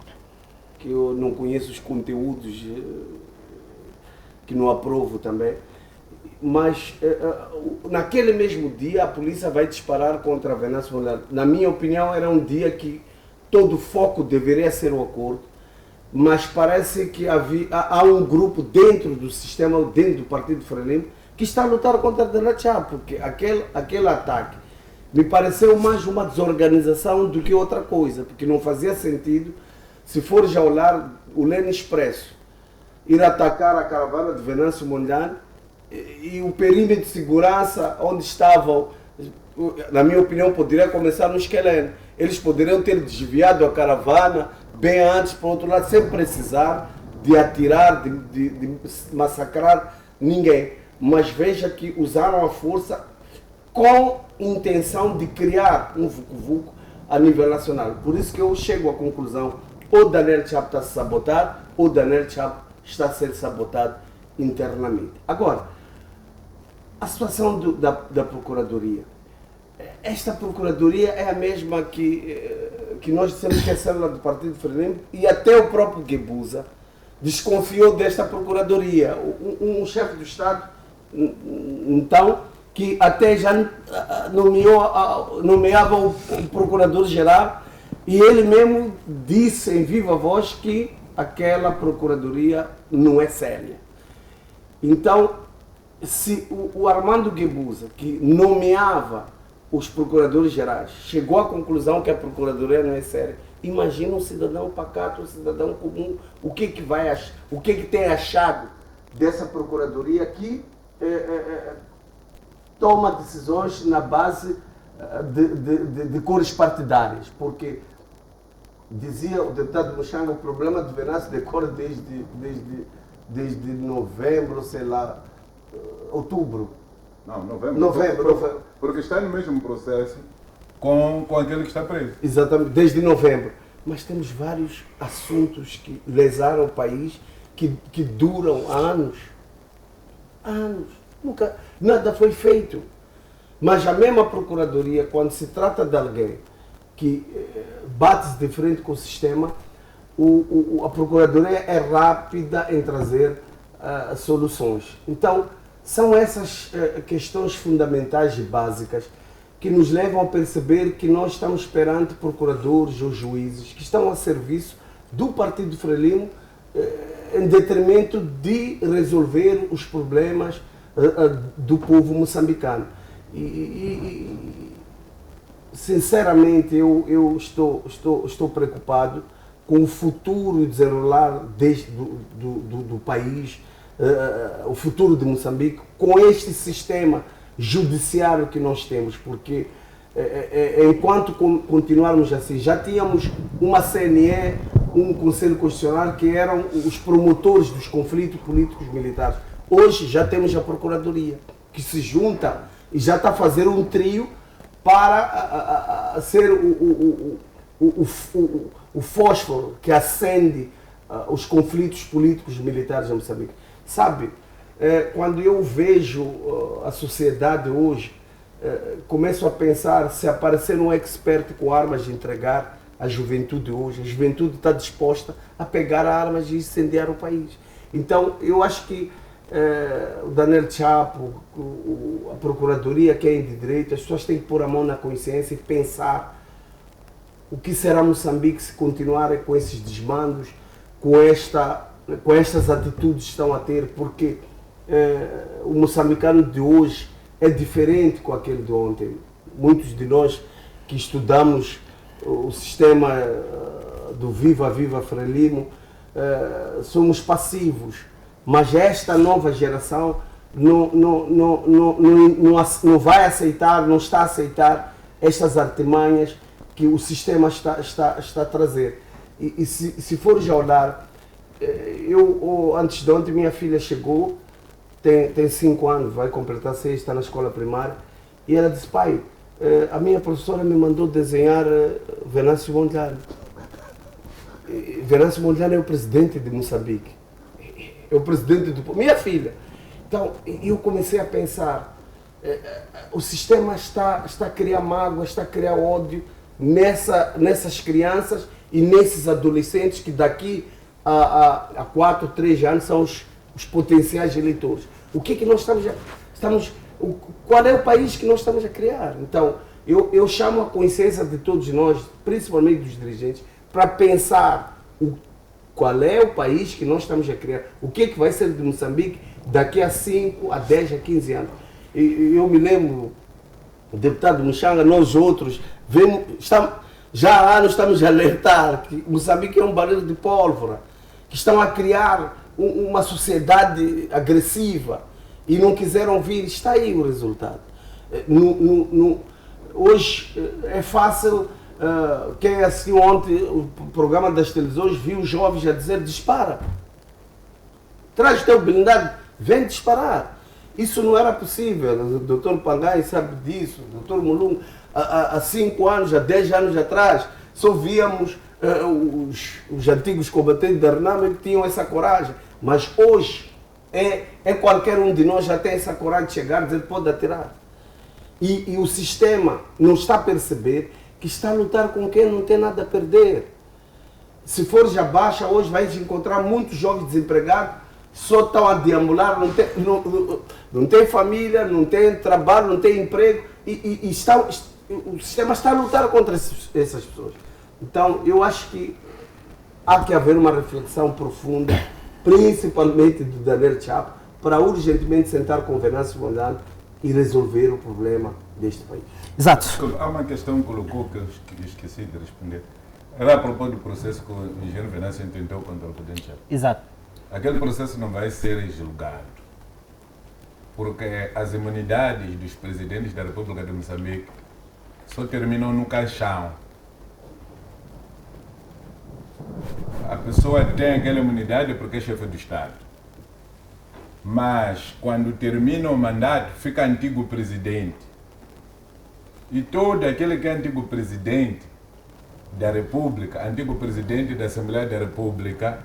Speaker 3: que eu não conheço os conteúdos, que não aprovo também, mas naquele mesmo dia a polícia vai disparar contra a Venâncio Mondlane. Na minha opinião, era um dia que todo o foco deveria ser o acordo, mas parece que há um grupo dentro do sistema, dentro do Partido Frelimo, que está a lutar contra a Daniel Chapo, porque aquele ataque me pareceu mais uma desorganização do que outra coisa, porque não fazia sentido, se for já olhar o Lene Expresso, ir atacar a caravana de Venâncio Mondlane e o perímetro de segurança onde estavam, na minha opinião, poderia começar no Esquelene. Eles poderiam ter desviado a caravana bem antes, por outro lado, sem precisar de atirar, de massacrar ninguém. Mas veja que usaram a força com intenção de criar um vucu-vucu a nível nacional. Por isso que eu chego à conclusão, ou Daniel Chapo está a se sabotar, ou Daniel Chapo está a ser sabotado internamente. Agora, a situação da Procuradoria. Esta Procuradoria é a mesma que nós dissemos que é a célula do Partido Frelimo, e até o próprio Guebuza desconfiou desta Procuradoria. Um chefe do Estado, então, que até já nomeava o Procurador-Geral, e ele mesmo disse em viva voz que aquela Procuradoria não é séria. Então, se o Armando Guebuza, que nomeava os procuradores gerais, chegou à conclusão que a Procuradoria não é séria, imagina um cidadão pacato, um cidadão comum, o que tem achado dessa Procuradoria que toma decisões na base de cores partidárias, porque dizia o deputado Muxanga, o problema do Venâncio decorre desde novembro, sei lá, outubro.
Speaker 2: Não, novembro.
Speaker 3: Novembro.
Speaker 2: Porque está no mesmo processo com aquele que está preso.
Speaker 3: Exatamente, desde novembro. Mas temos vários assuntos que lesaram o país que duram anos. Anos. Nunca, nada foi feito. Mas a mesma Procuradoria, quando se trata de alguém que bate-se de frente com o sistema, a Procuradoria é rápida em trazer soluções. Então, são essas questões fundamentais e básicas que nos levam a perceber que nós estamos perante procuradores ou juízes que estão a serviço do Partido Frelimo em detrimento de resolver os problemas do povo moçambicano. Sinceramente, eu estou preocupado com o futuro desenrolar do país, o futuro de Moçambique, com este sistema judiciário que nós temos, porque enquanto continuarmos assim, já tínhamos uma CNE, um Conselho Constitucional que eram os promotores dos conflitos políticos militares. Hoje já temos a Procuradoria, que se junta e já está a fazer um trio para ser o fósforo que acende os conflitos políticos militares em Moçambique. Sabe, quando eu vejo a sociedade hoje, começo a pensar, se aparecer um expert com armas de entregar à juventude hoje, a juventude está disposta a pegar armas e incendiar o país. Então, eu acho que o Daniel Chapo, a Procuradoria que é de direito, as pessoas têm que pôr a mão na consciência e pensar o que será Moçambique se continuarem com esses desmandos, com estas atitudes que estão a ter, porque o moçambicano de hoje é diferente com aquele de ontem. Muitos de nós que estudamos o sistema do Viva Viva Frelimo somos passivos, mas esta nova geração não vai aceitar, não está a aceitar estas artimanhas que o sistema está a trazer. E se for já olhar, antes de ontem minha filha chegou, tem 5 anos, vai completar 6, está na escola primária, e ela disse: pai, a minha professora me mandou desenhar Venâncio Mondlane. Venâncio Mondlane é o presidente de Moçambique, é o presidente do... Minha filha. Então, eu comecei a pensar, o sistema está a criar mágoa, está a criar ódio nessas crianças e nesses adolescentes que daqui a 4 ou 3 anos são os potenciais eleitores. O que nós qual é o país que nós estamos a criar? Então, eu chamo a consciência de todos nós, principalmente dos dirigentes, para pensar qual é o país que nós estamos a criar, o que vai ser de Moçambique daqui a 5, a 10, a 15 anos. Eu me lembro, o deputado Muxanga, nós outros, já há anos estamos a alertar que Moçambique é um barril de pólvora, que estão a criar uma sociedade agressiva e não quiseram vir. Está aí o resultado. Hoje é fácil, quem assistiu ontem o programa das televisões viu os jovens a dizer: dispara, traz o teu blindado, vem disparar. Isso não era possível. O doutor Pangai sabe disso, o doutor Mulungu. Há 5 anos, há 10 anos atrás, só víamos os antigos combatentes da RENAM que tinham essa coragem. Mas hoje, qualquer um de nós já tem essa coragem de chegar e dizer: pode atirar. E o sistema não está a perceber que está a lutar com quem não tem nada a perder. Se for já baixa, hoje vais encontrar muitos jovens desempregados, só estão a deambular, não tem família, não tem trabalho, não tem emprego, o sistema está a lutar contra essas pessoas. Então, eu acho que há que haver uma reflexão profunda, principalmente do Daniel Chapo, para urgentemente sentar com o Venâncio Mondlane e resolver o problema deste país.
Speaker 1: Exato.
Speaker 2: Há uma questão que colocou que eu esqueci de responder. Era a propósito do processo que o engenheiro Venâncio intentou contra o presidente Chapo.
Speaker 1: Exato.
Speaker 2: Aquele processo não vai ser julgado, porque as imunidades dos presidentes da República de Moçambique só terminam no caixão. A pessoa tem aquela imunidade porque é chefe do Estado. Mas quando termina o mandato, fica antigo presidente. E todo aquele que é antigo presidente da República, antigo presidente da Assembleia da República,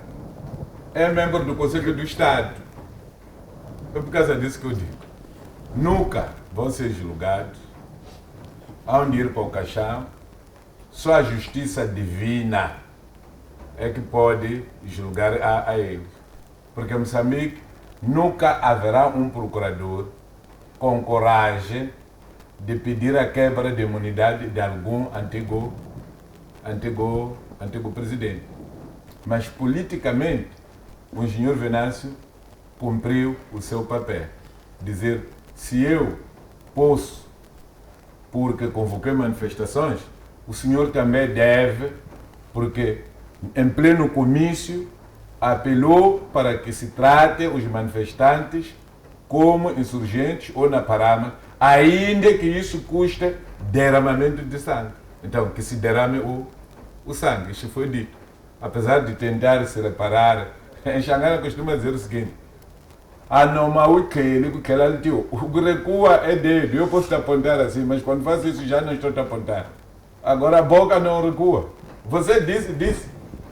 Speaker 2: é membro do Conselho do Estado. É por causa disso que eu digo. Nunca vão ser julgados, hão de ir para o caixão. Só a justiça divina é que pode julgar a eles. Porque em Moçambique nunca haverá um procurador com coragem de pedir a quebra de imunidade de algum antigo presidente. Mas politicamente, o engenheiro Venâncio cumpriu o seu papel. Dizer, se eu posso, porque convoquei manifestações, o senhor também deve, porque em pleno comício apelou para que se trate os manifestantes como insurgentes ou na parama, ainda que isso custe derramamento de sangue. Então, que se derrame o sangue, isso foi dito. Apesar de tentar se reparar, em Xangana costuma dizer o seguinte: não mau que ele tio, o que recua é dele, eu posso te apontar assim, mas quando faço isso já não estou te apontar. Agora a boca não recua. Você disse.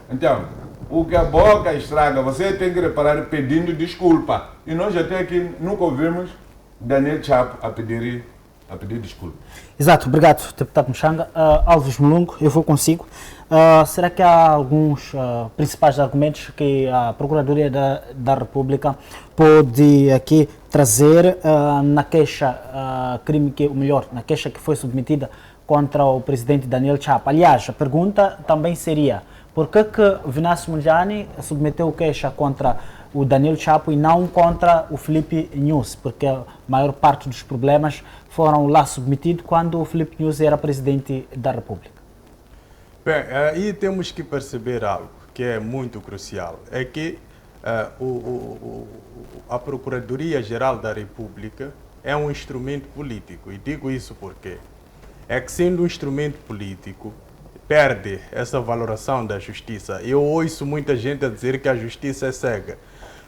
Speaker 2: Então, o que a boca estraga, você tem que reparar pedindo desculpa. E nós até aqui nunca ouvimos Daniel Chapo a pedir desculpa.
Speaker 1: Exato, obrigado, deputado Mushanga. Alves Mulungu, eu vou consigo. Será que há alguns principais argumentos que a Procuradoria da República pode aqui trazer na queixa na queixa que foi submetida contra o presidente Daniel Chapo? Aliás, a pergunta também seria: por que Venâncio Mondlane submeteu queixa contra o Daniel Chapo e não contra o Filipe Nyusi? Porque a maior parte dos problemas foram lá submetidos quando o Filipe Nyusi era presidente da República.
Speaker 4: Bem, aí temos que perceber algo que é muito crucial. É que a Procuradoria-Geral da República é um instrumento político. E digo isso porque é que, sendo um instrumento político, perde essa valoração da justiça. Eu ouço muita gente a dizer que a justiça é cega,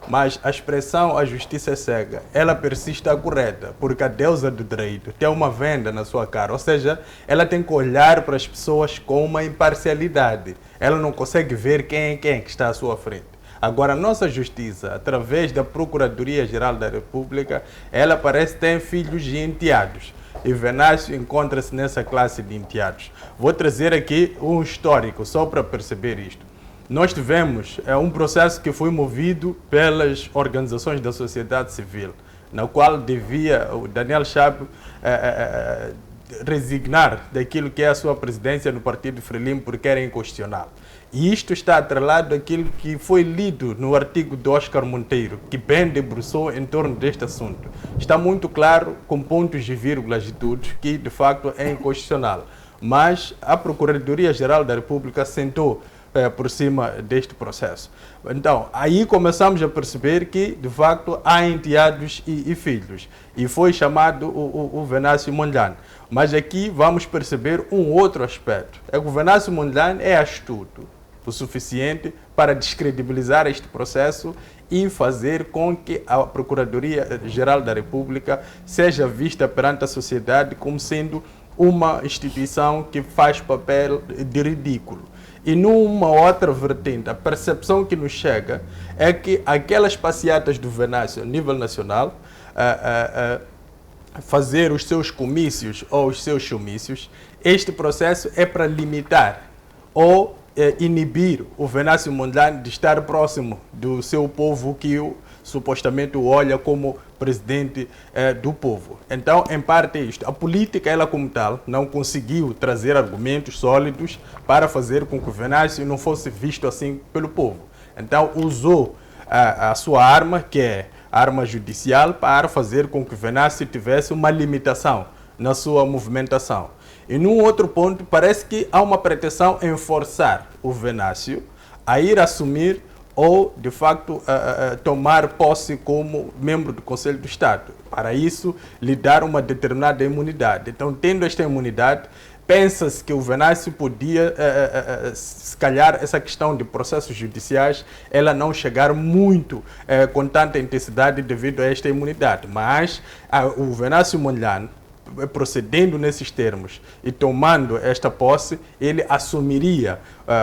Speaker 4: mas a expressão "a justiça é cega", ela persiste correta, porque a deusa do direito tem uma venda na sua cara, ou seja, ela tem que olhar para as pessoas com uma imparcialidade. Ela não consegue ver quem é quem que está à sua frente. Agora, a nossa justiça, através da Procuradoria-Geral da República, ela parece ter filhos e enteados. E Venâncio encontra-se nessa classe de enteados. Vou trazer aqui um histórico, só para perceber isto. Nós tivemos um processo que foi movido pelas organizações da sociedade civil, na qual devia o Daniel Chapo resignar daquilo que é a sua presidência no Partido Frelimo porque era inconstitucional. E isto está atrelado àquilo que foi lido no artigo de Oscar Monteiro, que bem debruçou em torno deste assunto. Está muito claro, com pontos e vírgulas e tudo, que de facto é inconstitucional. Mas a Procuradoria-Geral da República sentou por cima deste processo. Então, aí começamos a perceber que, de facto, há enteados e filhos. E foi chamado o Venâncio Mondlane. Mas aqui vamos perceber um outro aspecto. É que o Venâncio Mondlane é astuto o suficiente para descredibilizar este processo e fazer com que a Procuradoria-Geral da República seja vista perante a sociedade como sendo uma instituição que faz papel de ridículo. E numa outra vertente, a percepção que nos chega é que aquelas passeatas do Venâncio a nível nacional, fazer os seus comícios ou os seus showmícios, este processo é para limitar ou inibir o Venâncio Mondlane de estar próximo do seu povo que supostamente o olha como presidente do povo. Então, em parte é isto. A política, ela como tal, não conseguiu trazer argumentos sólidos para fazer com que o Venâncio não fosse visto assim pelo povo. Então, usou a sua arma, que é a arma judicial, para fazer com que o Venâncio tivesse uma limitação na sua movimentação. E num outro ponto, parece que há uma pretensão em forçar o Venâncio a ir assumir ou, de facto, tomar posse como membro do Conselho do Estado. Para isso, lhe dar uma determinada imunidade. Então, tendo esta imunidade, pensa-se que o Venâncio podia, se calhar, essa questão de processos judiciais, ela não chegar muito com tanta intensidade devido a esta imunidade. Mas o Venâncio Mondlane procedendo nesses termos e tomando esta posse, ele assumiria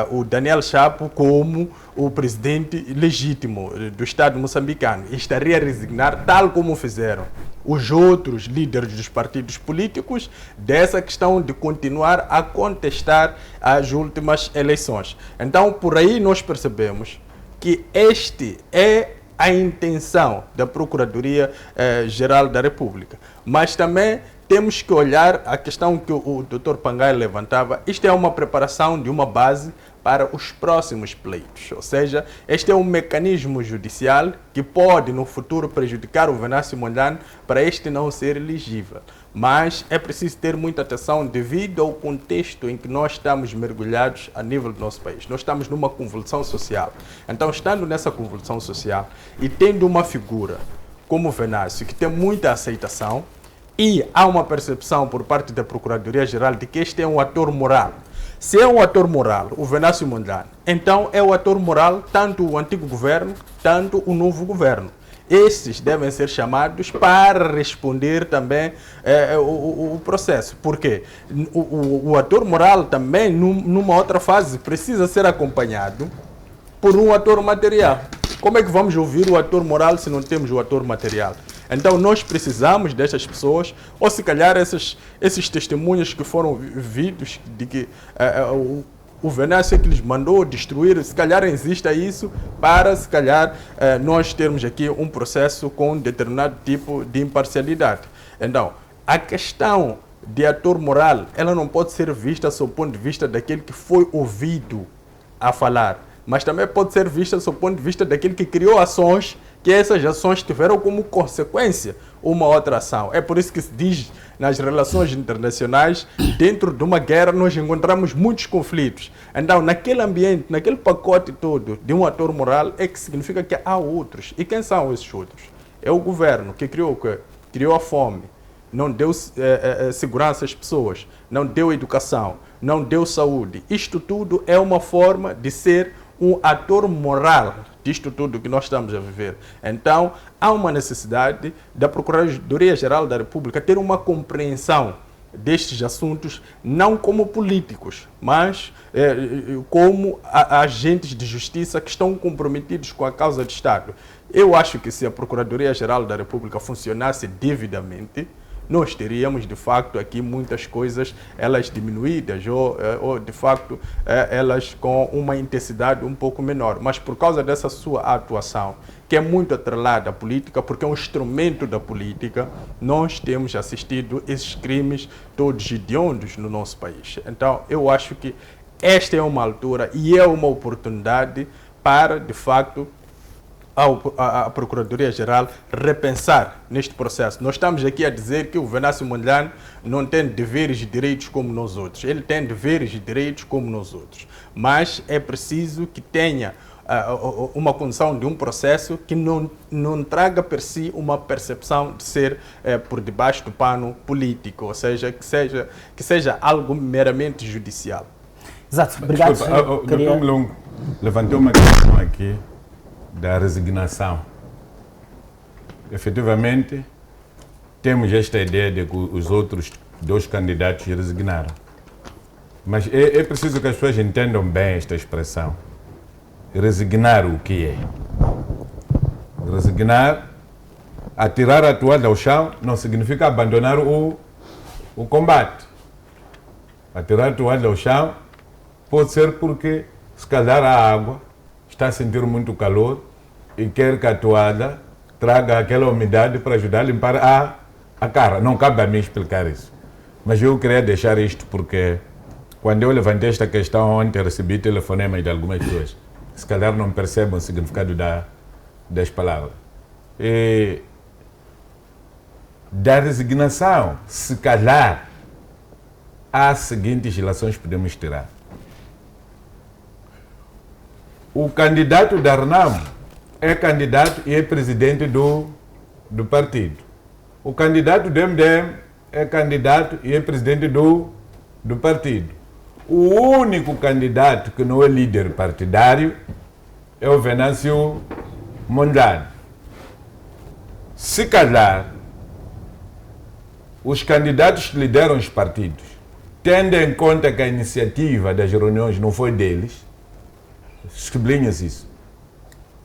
Speaker 4: o Daniel Chapo como o presidente legítimo do Estado moçambicano e estaria a resignar, tal como fizeram os outros líderes dos partidos políticos, dessa questão de continuar a contestar as últimas eleições. Então, por aí nós percebemos que este é a intenção da Procuradoria-Geral da República. Mas também temos que olhar a questão que o Dr. Pangai levantava. Isto é uma preparação de uma base para os próximos pleitos. Ou seja, este é um mecanismo judicial que pode, no futuro, prejudicar o Venâncio Mondlane para este não ser elegível. Mas é preciso ter muita atenção devido ao contexto em que nós estamos mergulhados a nível do nosso país. Nós estamos numa convulsão social. Então, estando nessa convulsão social e tendo uma figura como o Venâncio, que tem muita aceitação, e há uma percepção por parte da Procuradoria-Geral de que este é um ator moral. Se é um ator moral, o Venâncio Mondlane, então é o ator moral tanto o antigo governo, tanto o novo governo. Esses devem ser chamados para responder também o processo. Porque o ator moral também, numa outra fase, precisa ser acompanhado por um ator material. Como é que vamos ouvir o ator moral se não temos o ator material? Então nós precisamos destas pessoas, ou se calhar esses testemunhos que foram vidos de que o Venâncio que lhes mandou destruir, se calhar exista isso para, se calhar, nós termos aqui um processo com um determinado tipo de imparcialidade. Então, a questão de ator moral, ela não pode ser vista sob o ponto de vista daquele que foi ouvido a falar, mas também pode ser vista sob o ponto de vista daquele que criou ações, que essas ações tiveram como consequência uma outra ação. É por isso que se diz nas relações internacionais, dentro de uma guerra nós encontramos muitos conflitos. Então, naquele ambiente, naquele pacote todo de um ator moral, é que significa que há outros. E quem são esses outros? É o governo que criou a fome, não deu segurança às pessoas, não deu educação, não deu saúde. Isto tudo é uma forma de ser um ator moral disto tudo que nós estamos a viver. Então, há uma necessidade da Procuradoria-Geral da República ter uma compreensão destes assuntos, não como políticos, mas como agentes de justiça que estão comprometidos com a causa de Estado. Eu acho que se a Procuradoria-Geral da República funcionasse devidamente, nós teríamos, de facto, aqui muitas coisas, elas diminuídas ou de facto, elas com uma intensidade um pouco menor. Mas por causa dessa sua atuação, que é muito atrelada à política, porque é um instrumento da política, nós temos assistido esses crimes todos hediondos no nosso país. Então, eu acho que esta é uma altura e é uma oportunidade para, de facto, a Procuradoria-Geral repensar neste processo. Nós estamos aqui a dizer que o Venâncio Mondlane não tem deveres e direitos como nós outros. Ele tem deveres e direitos como nós outros. Mas é preciso que tenha uma condição de um processo que não traga per si uma percepção de ser por debaixo do pano político, ou seja, que seja algo meramente judicial.
Speaker 1: Exato. Obrigado.
Speaker 2: Desculpa, Dr. Mlungu levantou uma questão aqui da resignação. Efetivamente, temos esta ideia de que os outros dois candidatos resignaram. Mas é preciso que as pessoas entendam bem esta expressão. Resignar o que é? Resignar, atirar a toalha ao chão, não significa abandonar o combate. Atirar a toalha ao chão pode ser porque, se calhar, a água está a sentir muito calor e quer que a toalha traga aquela umidade para ajudar a limpar a cara. Não cabe a mim explicar isso. Mas eu queria deixar isto porque quando eu levantei esta questão ontem, recebi telefonemas de algumas pessoas que se calhar não percebem o significado das palavras. E da resignação, se calhar, há as seguintes relações que podemos tirar. O candidato da RENAMO é candidato e é presidente do partido. O candidato do MDM é candidato e é presidente do partido. O único candidato que não é líder partidário é o Venâncio Mondlane. Se calhar, os candidatos que lideram os partidos, tendo em conta que a iniciativa das reuniões não foi deles, sublinha-se isso.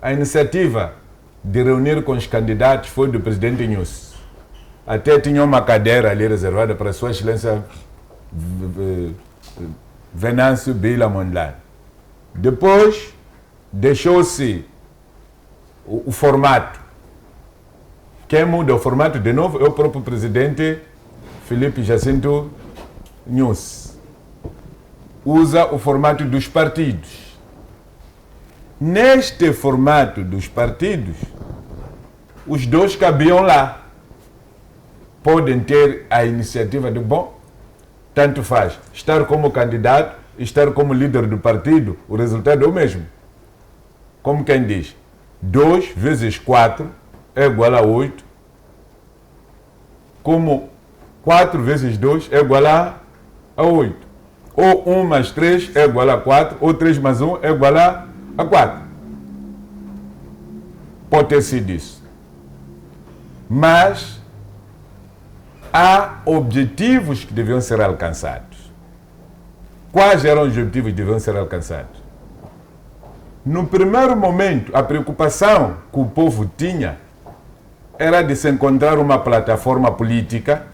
Speaker 2: A iniciativa de reunir com os candidatos foi do presidente Inhosse. Até tinha uma cadeira ali reservada para Sua Excelência Venâncio Bila Mondlane. Depois, deixou-se o formato. Quem muda o formato de novo é o próprio presidente Filipe Jacinto Inhosse. Usa o formato dos partidos. Neste formato dos partidos, os dois cabiam lá. Podem ter a iniciativa de, bom, tanto faz, estar como candidato, estar como líder do partido, o resultado é o mesmo. Como quem diz, 2 vezes 4 é igual a 8, como 4 vezes 2 é igual a 8. Ou 1 mais 3 é igual a 4, ou 3 mais 1 é igual a 4. Pode ter sido isso. Mas há objetivos que deviam ser alcançados. Quais eram os objetivos que deviam ser alcançados? No primeiro momento, a preocupação que o povo tinha era de se encontrar uma plataforma política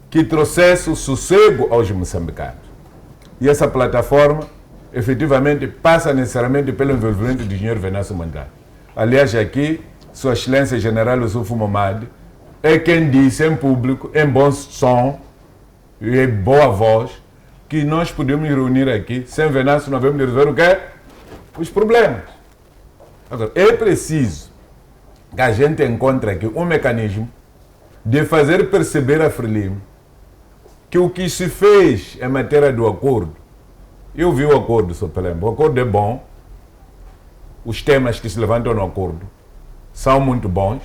Speaker 2: que trouxesse o sossego aos moçambicanos. E essa plataforma, efetivamente, passa necessariamente pelo envolvimento do engenheiro Venâncio Mondlane. Aliás, aqui, Sua Excelência General Yusuf Momad é quem disse em público, em bom som e em boa voz, que nós podemos reunir aqui, sem Venâncio não vamos resolver o quê? Os problemas. Agora, é preciso que a gente encontre aqui um mecanismo de fazer perceber a Frelimo que o que se fez em matéria do acordo, eu vi o acordo, Sr. Pelembe, o acordo é bom, os temas que se levantam no acordo são muito bons,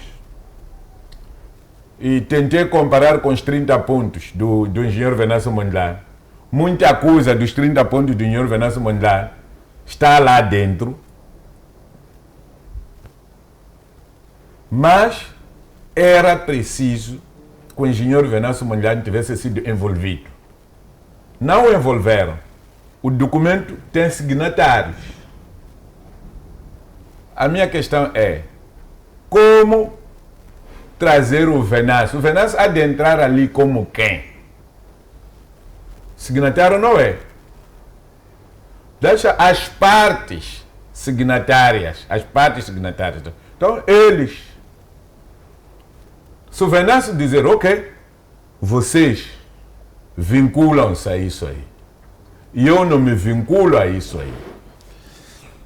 Speaker 2: e tentei comparar com os 30 pontos do engenheiro Venâncio Mondlane. Muita coisa dos 30 pontos do engenheiro Venâncio Mondlane está lá dentro, mas era preciso que o engenheiro Venâncio Mondlane tivesse sido envolvido. Não o envolveram. O documento tem signatários. A minha questão é, como trazer o Venâncio? O Venâncio há de entrar ali como quem? Signatário não é. Deixa as partes signatárias. Então, eles. Se o Venâncio dizer, ok, vocês vinculam-se a isso aí, e eu não me vinculo a isso aí,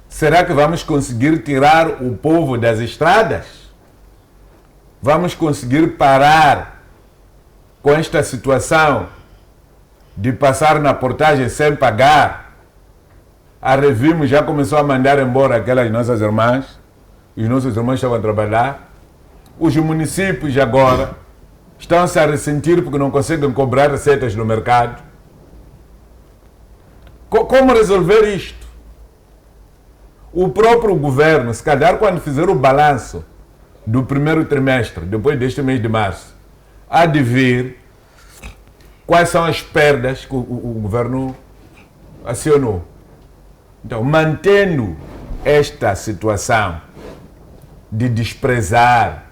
Speaker 2: será que vamos conseguir tirar o povo das estradas? Vamos conseguir parar com esta situação de passar na portagem sem pagar? A Revimo já começou a mandar embora aquelas nossas irmãs, os nossos irmãos estavam a trabalhar. Os municípios agora estão-se a ressentir porque não conseguem cobrar receitas no mercado. Como resolver isto? O próprio governo, se calhar quando fizer o balanço do primeiro trimestre, depois deste mês de março, há de ver quais são as perdas que o governo acionou. Então, mantendo esta situação de desprezar,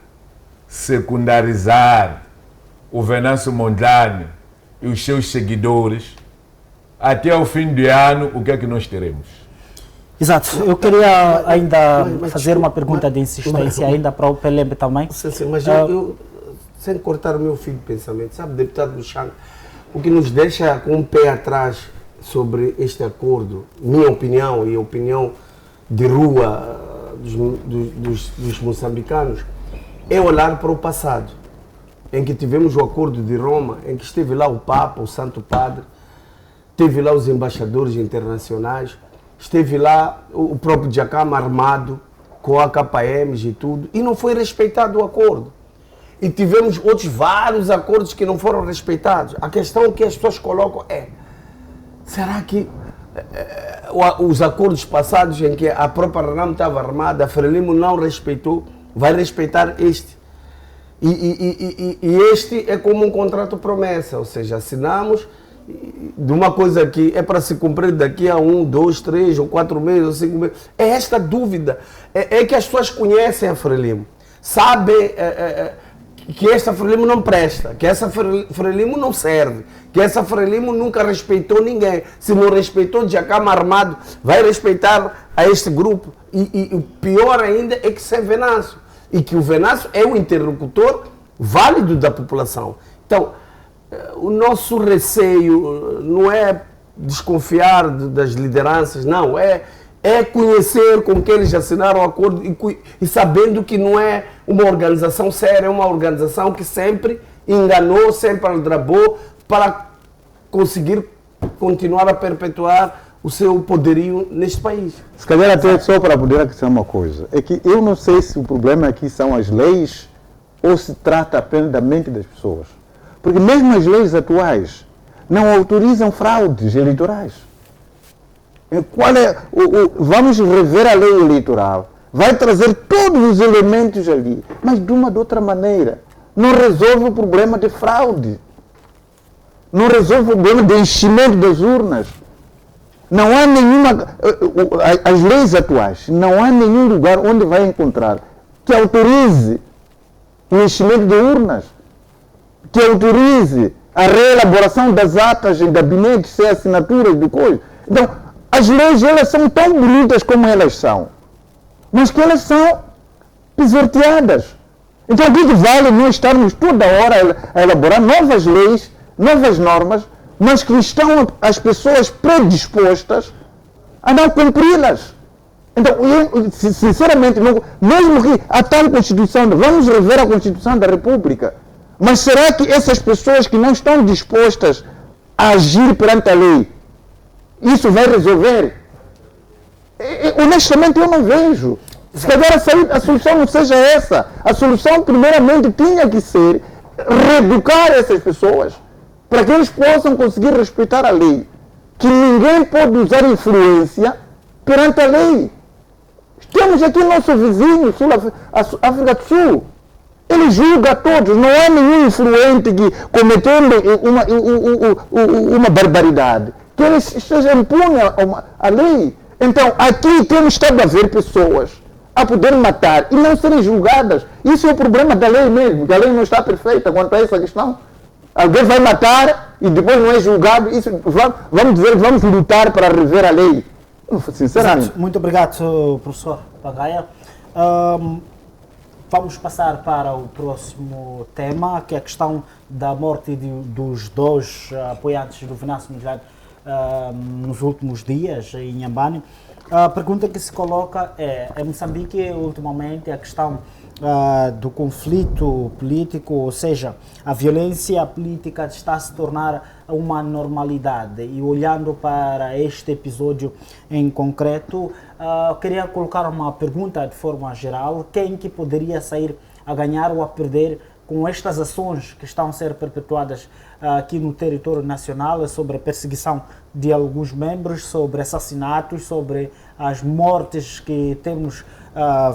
Speaker 2: secundarizar o Venâncio Mondlane e os seus seguidores, até o fim do ano, o que é que nós teremos?
Speaker 1: Exato. Eu queria ainda fazer uma pergunta de insistência ainda para o Pelembe também.
Speaker 3: Sim, mas eu, sem cortar o meu fio de pensamento, sabe, deputado Luciano, o que nos deixa com um pé atrás sobre este acordo, minha opinião e a opinião de rua dos moçambicanos, é olhar para o passado, em que tivemos o acordo de Roma, em que esteve lá o Papa, o Santo Padre, esteve lá os embaixadores internacionais, esteve lá o próprio Djacama armado, com a KPMs e tudo, e não foi respeitado o acordo. E tivemos outros vários acordos que não foram respeitados. A questão que as pessoas colocam é, será que os acordos passados em que a própria Renamo estava armada, a Frelimo não respeitou, vai respeitar este? E este é como um contrato promessa, ou seja, assinamos de uma coisa que é para se cumprir daqui a 1, 2, 3 ou 4 meses ou 5 meses. É esta dúvida. É que as pessoas conhecem a Frelimo, sabem que essa Frelimo não presta, que essa Frelimo não serve, que essa Frelimo nunca respeitou ninguém. Se não respeitou de Jacama Armado, vai respeitar a este grupo. E o pior ainda é que isso é Venâncio. E que o Venâncio é o interlocutor válido da população. Então, o nosso receio não é desconfiar das lideranças, não. É conhecer com que eles assinaram o acordo e sabendo que não é uma organização séria, é uma organização que sempre enganou, sempre aldrabou para conseguir continuar a perpetuar o seu poderio neste país.
Speaker 5: Se calhar até só para poder acrescentar uma coisa, é que eu não sei se o problema aqui são as leis ou se trata apenas da mente das pessoas. Porque mesmo as leis atuais não autorizam fraudes eleitorais. Vamos rever a lei eleitoral, vai trazer todos os elementos ali, mas de uma ou de outra maneira. Não resolve o problema de fraude, não resolve o problema de enchimento das urnas. Não há nenhuma, as leis atuais, não há nenhum lugar onde vai encontrar que autorize o enchimento de urnas, que autorize a reelaboração das atas em gabinetes sem assinaturas de coisas. Então, as leis, elas são tão bonitas como elas são, mas que elas são pisoteadas. Então, o que vale nós estarmos toda hora a elaborar novas leis, novas normas, mas que estão as pessoas predispostas a não cumpri-las. Então, eu, sinceramente, mesmo que a tal Constituição, vamos rever a Constituição da República, mas será que essas pessoas que não estão dispostas a agir perante a lei, isso vai resolver? Honestamente, eu não vejo. Se calhar a solução não seja essa. A solução, primeiramente, tinha que ser reeducar essas pessoas para que eles possam conseguir respeitar a lei. Que ninguém pode usar influência perante a lei. Temos aqui nosso vizinho, África do Sul. Ele julga a todos. Não há nenhum influente que cometendo uma barbaridade que ele esteja impune a lei. Então, aqui temos estado a ver pessoas a poder matar e não serem julgadas. Isso é o problema da lei mesmo, que a lei não está perfeita quanto a essa questão. Alguém vai matar e depois não é julgado. Isso, vamos dizer que vamos lutar para rever a lei. Sinceramente.
Speaker 1: Exato. Muito obrigado, professor Pagaia. Vamos passar para o próximo tema, que é a questão da morte dos dois apoiantes do Venâncio Mondlane nos últimos dias em Inhambane. A pergunta que se coloca em Moçambique, ultimamente, a questão do conflito político, ou seja, a violência política está a se tornar uma normalidade. E olhando para este episódio em concreto, queria colocar uma pergunta de forma geral: quem que poderia sair a ganhar ou a perder com estas ações que estão a ser perpetuadas aqui no território nacional, sobre a perseguição de alguns membros, sobre assassinatos, sobre as mortes que temos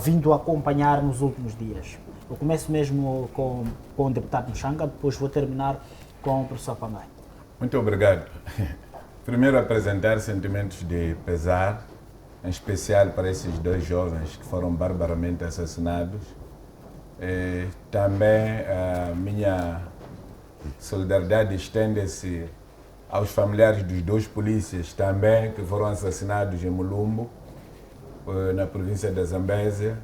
Speaker 1: vindo a acompanhar nos últimos dias? Eu começo mesmo com o deputado Mushanga, depois vou terminar com o professor Pangai.
Speaker 2: Muito obrigado. Primeiro, apresentar sentimentos de pesar, em especial para esses dois jovens que foram barbaramente assassinados. Também a minha solidariedade estende-se aos familiares dos dois polícias também que foram assassinados em Mulumbo, na província da Zambésia.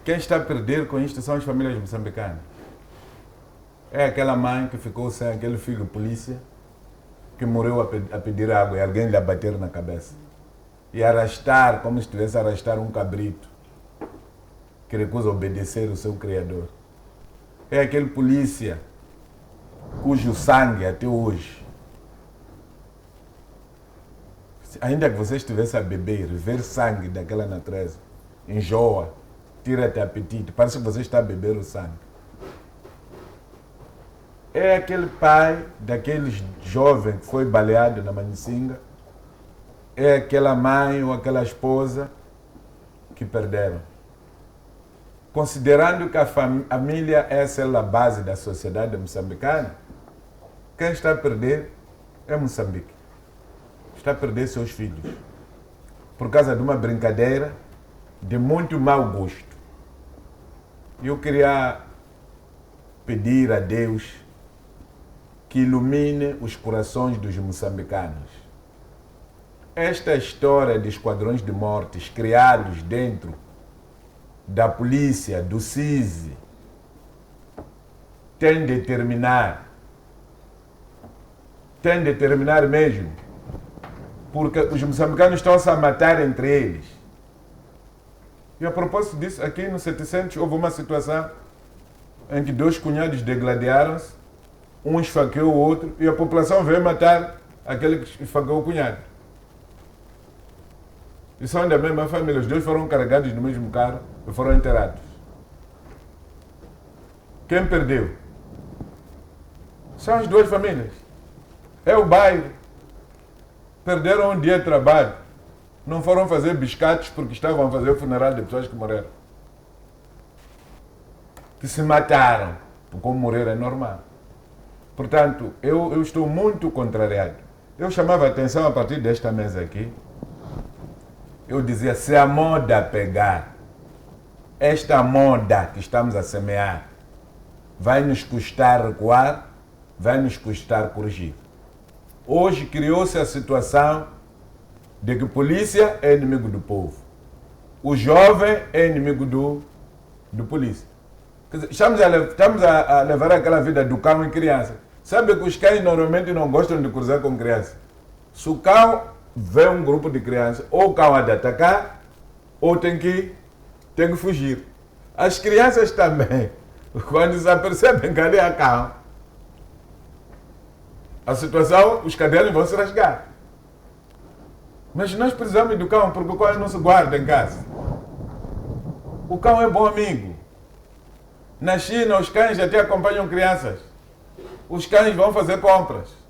Speaker 2: Quem está a perder com isto são as famílias moçambicanas. É aquela mãe que ficou sem aquele filho polícia, que morreu a pedir água e alguém lhe abater na cabeça. E arrastar, como se estivesse a arrastar um cabrito que recusa obedecer o seu criador. É aquele polícia cujo sangue até hoje, ainda que você estivesse a beber, ver sangue daquela natureza, enjoa, tira-te apetite, parece que você está a beber o sangue. É aquele pai daquele jovem que foi baleado na Manicinga, é aquela mãe ou aquela esposa que perderam. considerando que a família é a célula base da sociedade moçambicana, quem está a perder é Moçambique. Está a perder seus filhos. Por causa de uma brincadeira de muito mau gosto. Eu queria pedir a Deus que ilumine os corações dos moçambicanos. Esta história de esquadrões de mortes criados dentro da polícia, do CISI, tem de terminar mesmo, porque os moçambicanos estão -se a matar entre eles. E a propósito disso, aqui no 700 houve uma situação em que 2 cunhados degladiaram-se, um esfaqueou o outro e a população veio matar aquele que esfaqueou o cunhado. E são da mesma família, os 2 foram carregados no mesmo carro e foram enterrados. Quem perdeu? São as 2 famílias. É o bairro. Perderam um dia de trabalho. Não foram fazer biscates porque estavam a fazer o funeral de pessoas que morreram. Que se mataram. Porque como morrer é normal. Portanto, eu estou muito contrariado. Eu chamava a atenção a partir desta mesa aqui. Eu dizia, se a moda pegar, esta moda que estamos a semear, vai nos custar recuar, vai nos custar corrigir. Hoje criou-se a situação de que a polícia é inimigo do povo. O jovem é inimigo do polícia. Quer dizer, estamos a levar aquela vida do cão e criança. Sabe que os cães normalmente não gostam de cruzar com criança. Se o cão vê um grupo de crianças, ou o cão há de atacar, ou tem que fugir. As crianças também, quando se apercebem que ali há cão, a situação, os cadernos vão se rasgar. Mas nós precisamos do cão, porque o cão não se guarda em casa. O cão é bom amigo. Na China, os cães até acompanham crianças. Os cães vão fazer compras.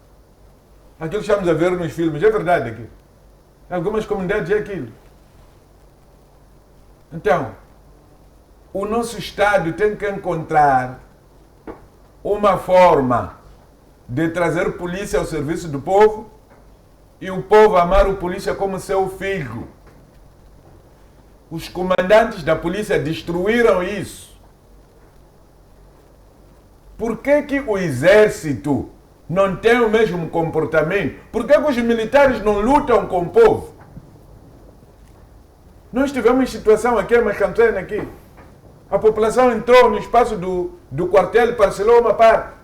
Speaker 2: Aquilo que estamos a ver nos filmes, é verdade aquilo. Em algumas comunidades é aquilo. Então, o nosso Estado tem que encontrar uma forma de trazer polícia ao serviço do povo e o povo amar o polícia como seu filho. Os comandantes da polícia destruíram isso. Por que o exército não tem o mesmo comportamento? Por que os militares não lutam com o povo? Nós tivemos situação aqui, mas cantando aqui. A população entrou no espaço do quartel e parcelou uma parte.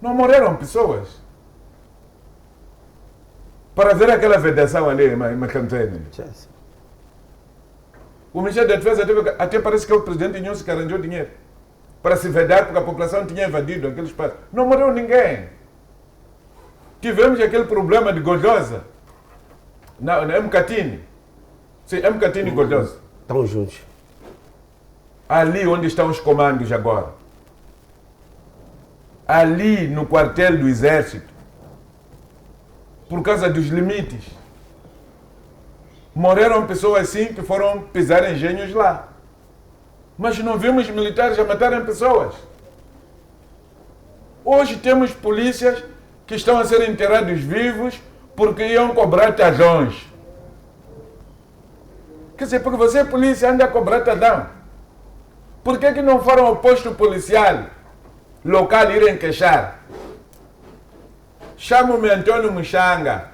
Speaker 2: Não morreram pessoas. Para ver aquela vedação ali, mas cantando. O Ministério da Defesa até parece que o presidente Inhoso que arranjou dinheiro para se vedar, porque a população tinha invadido aquele espaço. Não morreu ninguém. Tivemos aquele problema de Godosa, na Mcatini. Sim, Mcatini e Godosa.
Speaker 3: Estamos juntos.
Speaker 2: Ali onde estão os comandos agora. Ali no quartel do Exército. Por causa dos limites. Morreram pessoas assim que foram pisar engenhos lá. Mas não vimos militares a matarem pessoas. Hoje temos polícias que estão a ser enterrados vivos porque iam cobrar tadões. Quer dizer, porque você é polícia, anda a cobrar tadão. Por que não foram ao posto policial local irem queixar? Chamo-me Antônio Muxanga.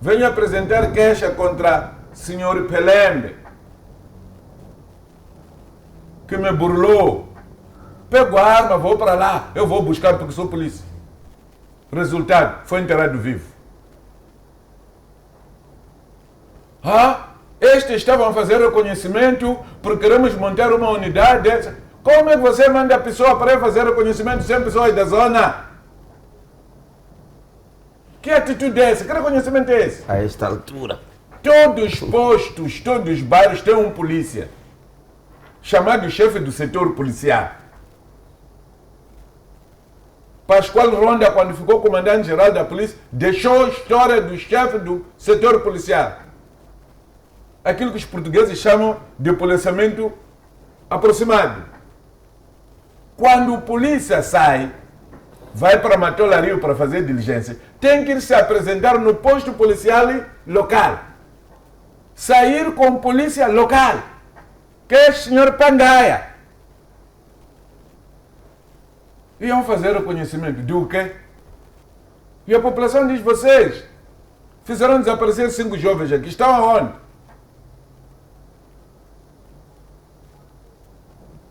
Speaker 2: Venho apresentar queixa contra o senhor Pelembe, que me burlou. Pego a arma, vou para lá, eu vou buscar porque sou polícia. Resultado, foi enterrado vivo. Estes estavam a fazer reconhecimento porque queremos montar uma unidade. Como é que você manda a pessoa para fazer reconhecimento sem pessoas da zona? Que atitude é essa? Que reconhecimento é esse?
Speaker 3: A esta altura.
Speaker 2: Todos os postos, todos os bairros têm um polícia, chamado chefe do setor policial. Pascoal Ronda, quando ficou comandante-geral da polícia, deixou a história do chefe do setor policial. aquilo que os portugueses chamam de policiamento aproximado. Quando o polícia sai, vai para Matola Rio para fazer diligência, tem que ir se apresentar no posto policial local. Sair com polícia local, que é o senhor Pangaia. Iam fazer reconhecimento de o quê? E a população diz, vocês fizeram desaparecer 5 jovens aqui, estão aonde?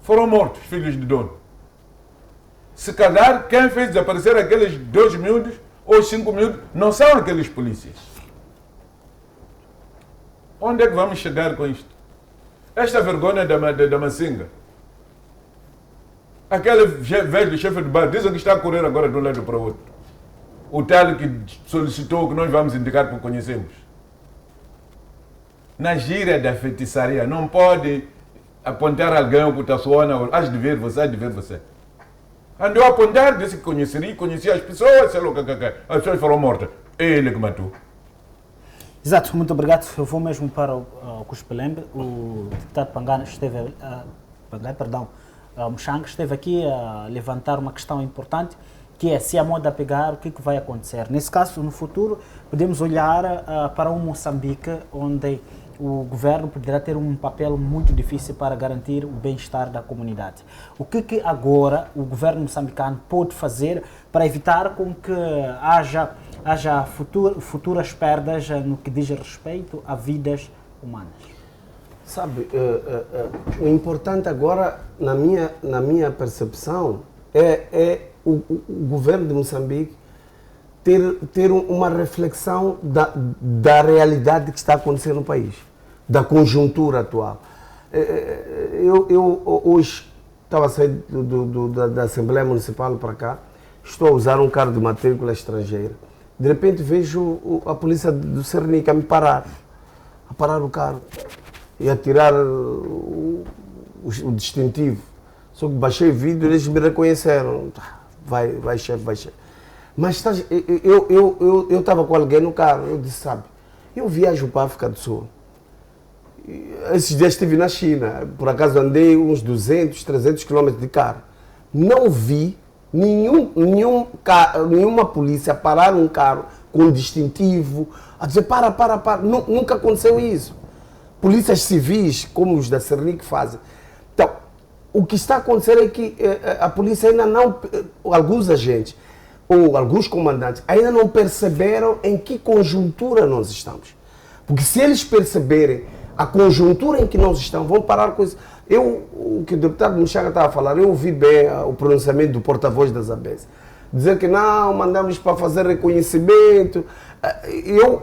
Speaker 2: Foram mortos, filhos de dono. Se calhar, quem fez desaparecer aqueles 2 miúdos ou 5 miúdos não são aqueles polícias. Onde é que vamos chegar com isto? Esta vergonha da Macinga. Aquele velho chefe de bar, dizem que está a correr agora de um lado para o outro. O tal que solicitou que nós vamos indicar porque conhecemos. Na gíria da feitiçaria, não pode apontar alguém que está suando, has de ver você. Andou a apontar, disse que conhecia as pessoas, sei lá o que. As pessoas foram mortas. Ele que matou.
Speaker 1: Exato, muito obrigado. Eu vou mesmo para o Cuspelembe. O deputado Pangana esteve, Mushanga esteve aqui a levantar uma questão importante, que é se a moda pegar, o que vai acontecer. Nesse caso, no futuro, podemos olhar para um Moçambique onde o governo poderá ter um papel muito difícil para garantir o bem-estar da comunidade. O que agora o governo moçambicano pode fazer para evitar com que haja futuras perdas no que diz respeito a vidas humanas?
Speaker 3: Sabe, o importante agora, na minha percepção, é o governo de Moçambique ter uma reflexão da realidade que está acontecendo no país, da conjuntura atual. Eu hoje estava a sair da Assembleia Municipal para cá, estou a usar um carro de matrícula estrangeira. De repente vejo a polícia do Cernica a parar o carro e a tirar o distintivo. Só que baixei o vídeo e eles me reconheceram. Vai, chefe. Mas eu estava com alguém no carro, eu disse, sabe, eu viajo para a África do Sul. Esses dias estive na China, por acaso andei uns 200, 300 quilômetros de carro. Não vi nenhuma polícia parar um carro com distintivo, a dizer para. Nunca aconteceu isso. Polícias civis, como os da Cernic fazem. Então, o que está acontecendo é que a polícia ainda não, alguns agentes ou alguns comandantes ainda não perceberam em que conjuntura nós estamos. Porque se eles perceberem a conjuntura em que nós estamos, vão parar com isso. O que o deputado Mushanga estava a falar, eu ouvi bem o pronunciamento do porta-voz da Zambésia. Dizer que não, mandamos para fazer reconhecimento.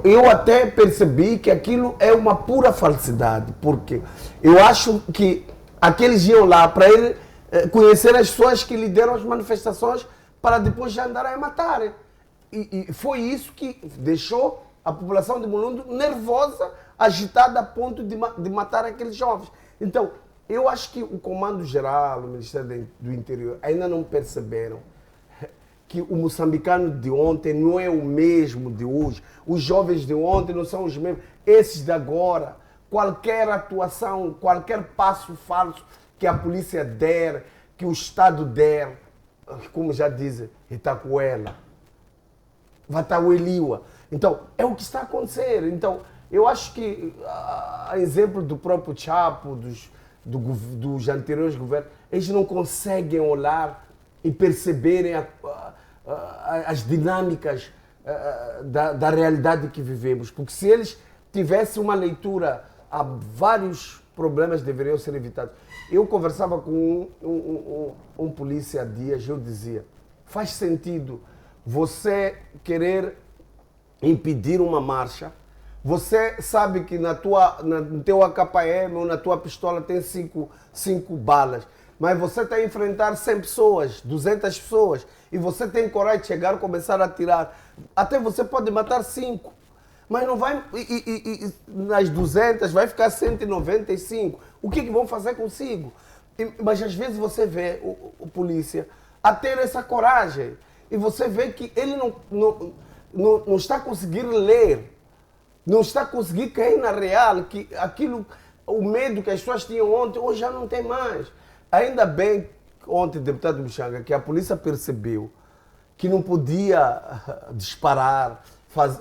Speaker 3: Eu até percebi que aquilo é uma pura falsidade, porque eu acho que aqueles iam lá para ele conhecer as pessoas que lideram as manifestações para depois já andarem a matarem. E foi isso que deixou a população de Mulundu nervosa, agitada a ponto de matar aqueles jovens. Então, eu acho que o Comando Geral, o Ministério do Interior, ainda não perceberam que o moçambicano de ontem não é o mesmo de hoje. Os jovens de ontem não são os mesmos. Esses de agora, qualquer atuação, qualquer passo falso que a polícia der, que o Estado der, como já dizem, Itacuela, Vataueliwa. Então, é o que está acontecendo. Então, eu acho que, a exemplo do próprio Chapo, dos anteriores governos, eles não conseguem olhar e perceberem as dinâmicas da realidade que vivemos. Porque se eles tivessem uma leitura, vários problemas deveriam ser evitados. Eu conversava com um polícia há dias, eu dizia, faz sentido você querer impedir uma marcha. Você sabe que no teu AKM ou na tua pistola tem 5 balas, mas você está a enfrentar 100 pessoas, 200 pessoas, e você tem coragem de chegar e começar a atirar. Até você pode matar 5, mas não vai, nas 200 vai ficar 195. O que vão fazer consigo? Mas às vezes você vê o polícia a ter essa coragem, e você vê que ele não está conseguindo ler Não está a conseguir cair na real, que aquilo, o medo que as pessoas tinham ontem, hoje já não tem mais. Ainda bem, ontem, deputado Muxanga, que a polícia percebeu que não podia disparar,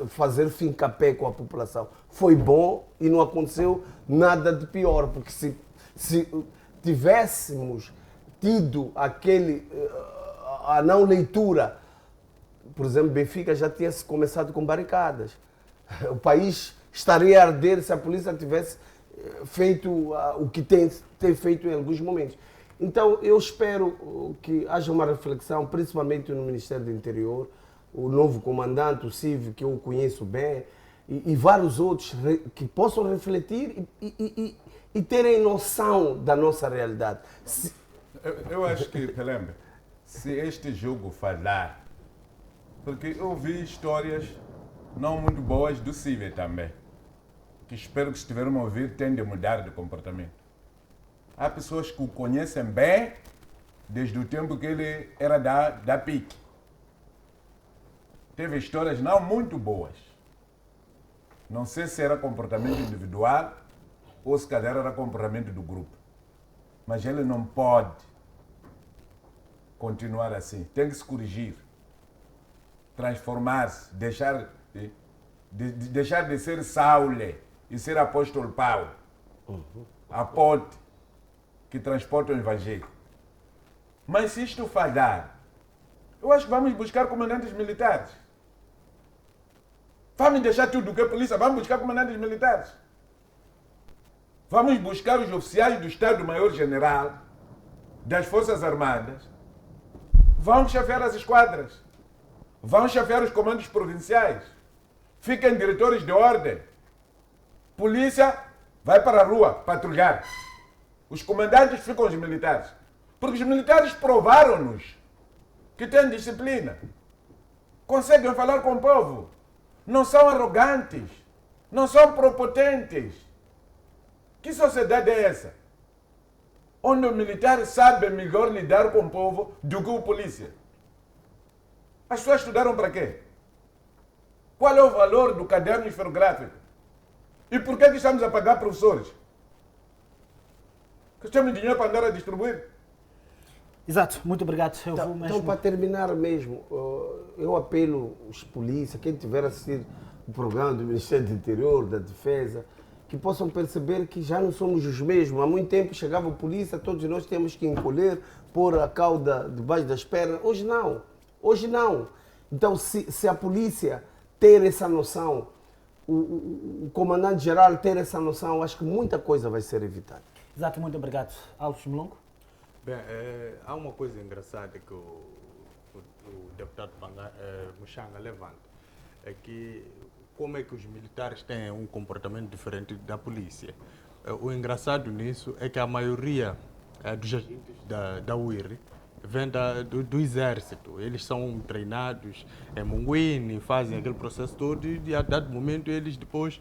Speaker 3: fazer fincapé com a população. Foi bom e não aconteceu nada de pior, porque se tivéssemos tido a não leitura, por exemplo, Benfica já tinha começado com barricadas. O país estaria a arder se a polícia tivesse feito o que tem feito em alguns momentos. Então, eu espero que haja uma reflexão, principalmente no Ministério do Interior, o novo comandante, o Cível, que eu conheço bem, e vários outros que possam refletir e terem noção da nossa realidade.
Speaker 2: Eu acho que, Pelembe, se este jogo falhar, porque eu vi histórias não muito boas do Cível também, que espero que estiverem a ouvir tendem a mudar de comportamento. Há pessoas que o conhecem bem desde o tempo que ele era da PIC. Teve histórias não muito boas. Não sei se era comportamento individual ou se calhar era comportamento do grupo. Mas ele não pode continuar assim. Tem que se corrigir. Transformar-se. Deixar de ser Saulo e ser apóstolo Paulo. A ponte que transporta o evangelho. Mas se isto falhar, eu acho que vamos buscar comandantes militares. Vamos deixar tudo o que é polícia, vamos buscar comandantes militares. Vamos buscar os oficiais do Estado-Maior-General, das Forças Armadas, vão chefiar as esquadras, vão chefiar os comandos provinciais, fiquem diretores de ordem. Polícia vai para a rua patrulhar. Os comandantes ficam os militares. Porque os militares provaram-nos que têm disciplina, conseguem falar com o povo, não são arrogantes, não são prepotentes. Que sociedade é essa? Onde o militar sabe melhor lidar com o povo do que o polícia. As pessoas estudaram para quê? Qual é o valor do caderno esferográfico? E por que estamos a pagar professores? Que temos dinheiro para andar a distribuir?
Speaker 1: Exato, muito obrigado.
Speaker 3: Então, para terminar mesmo, eu apelo os polícias, quem tiver a assistir o programa do Ministério do Interior, da Defesa, que possam perceber que já não somos os mesmos. Há muito tempo chegava a polícia, todos nós temos que encolher, pôr a cauda debaixo das pernas. Hoje não. Hoje não. Então, se a polícia ter essa noção, o comandante-geral ter essa noção, acho que muita coisa vai ser evitada.
Speaker 1: Exato, muito obrigado. Alves Mlongo?
Speaker 4: Bem, há uma coisa engraçada que o deputado Muxanga levanta, é que como é que os militares têm um comportamento diferente da polícia. O engraçado nisso é que a maioria dos agentes da UIR vem do exército. Eles são treinados em Munguine, fazem aquele processo todo e a dado momento eles depois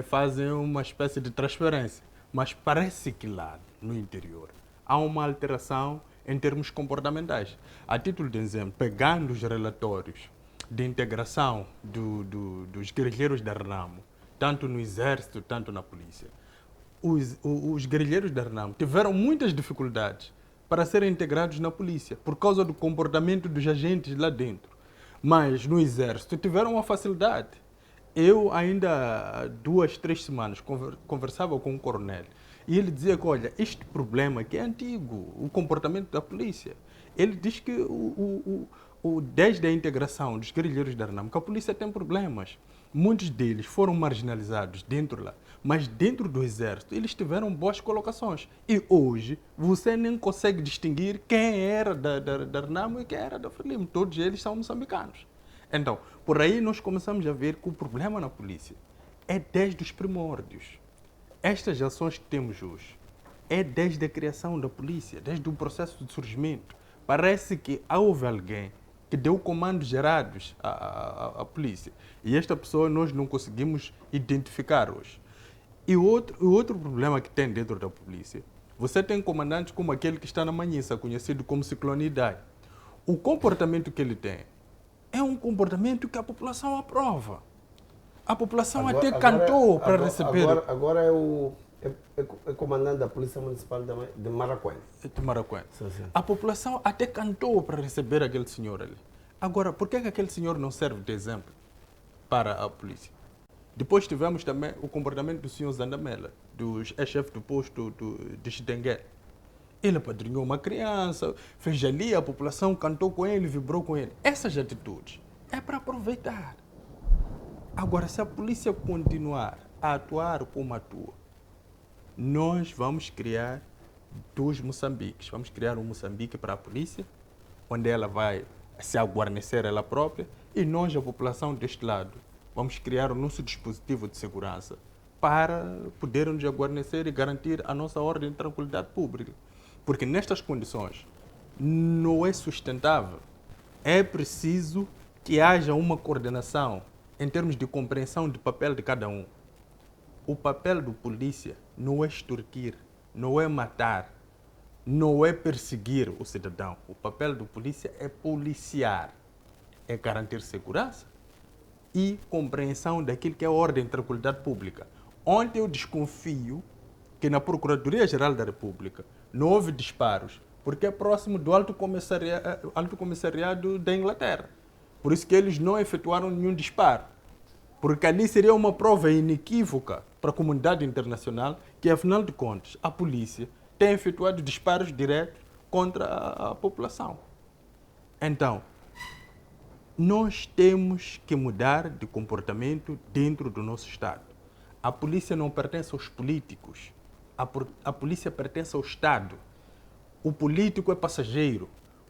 Speaker 4: fazem uma espécie de transferência. Mas parece que lá no interior há uma alteração em termos comportamentais. A título de exemplo, pegando os relatórios de integração dos guerrilheiros da Renamo, tanto no exército, tanto na polícia, os guerrilheiros da Renamo tiveram muitas dificuldades para serem integrados na polícia, por causa do comportamento dos agentes lá dentro. Mas no exército tiveram uma facilidade. Eu ainda há 2, 3 semanas conversava com um coronel e ele dizia que, olha, este problema aqui é antigo, o comportamento da polícia. Ele diz que desde a integração dos guerrilheiros da Renamo, que a polícia tem problemas. Muitos deles foram marginalizados dentro lá, mas dentro do exército eles tiveram boas colocações. E hoje você nem consegue distinguir quem era da Renamo e quem era da Frelimo. Todos eles são moçambicanos. Então, por aí nós começamos a ver que o problema na polícia é desde os primórdios. Estas ações que temos hoje é desde a criação da polícia, desde o processo de surgimento. Parece que houve alguém que deu comandos gerados à polícia. E esta pessoa nós não conseguimos identificar hoje. E o outro problema que tem dentro da polícia, você tem comandantes como aquele que está na Manhissa, conhecido como Ciclone Idai. O comportamento que ele tem é um comportamento que a população aprova. A população até cantou para receber.
Speaker 3: Agora é o comandante da Polícia Municipal de Maracuã.
Speaker 4: De Maracuã.
Speaker 3: Sim, sim.
Speaker 4: A população até cantou para receber aquele senhor ali. Agora, por que aquele senhor não serve de exemplo para a polícia? Depois tivemos também o comportamento do senhor Zandamela, do chefe do posto de Chidengue. Ele apadrinhou uma criança, fez ali, a população cantou com ele, vibrou com ele. Essas atitudes é para aproveitar. Agora, se a polícia continuar a atuar como atua, nós vamos criar 2 Moçambiques. Vamos criar um Moçambique para a polícia, onde ela vai se aguarnecer ela própria, e nós, a população deste lado, vamos criar o nosso dispositivo de segurança para poder nos aguarnecer e garantir a nossa ordem de tranquilidade pública. Porque nestas condições não é sustentável. É preciso que haja uma coordenação em termos de compreensão do papel de cada um. O papel do polícia não é extorquir, não é matar, não é perseguir o cidadão. O papel do polícia é policiar, é garantir segurança e compreensão daquilo que é a ordem de tranquilidade pública. Ontem eu desconfio que na Procuradoria-Geral da República não houve disparos, porque é próximo do Alto Comissariado da Inglaterra. Por isso que eles não efetuaram nenhum disparo. Porque ali seria uma prova inequívoca para a comunidade internacional que, afinal de contas, a polícia tem efetuado disparos diretos contra a população. Então, nós temos que mudar de comportamento dentro do nosso Estado. A polícia não pertence aos políticos. A polícia pertence ao Estado. O político é passageiro.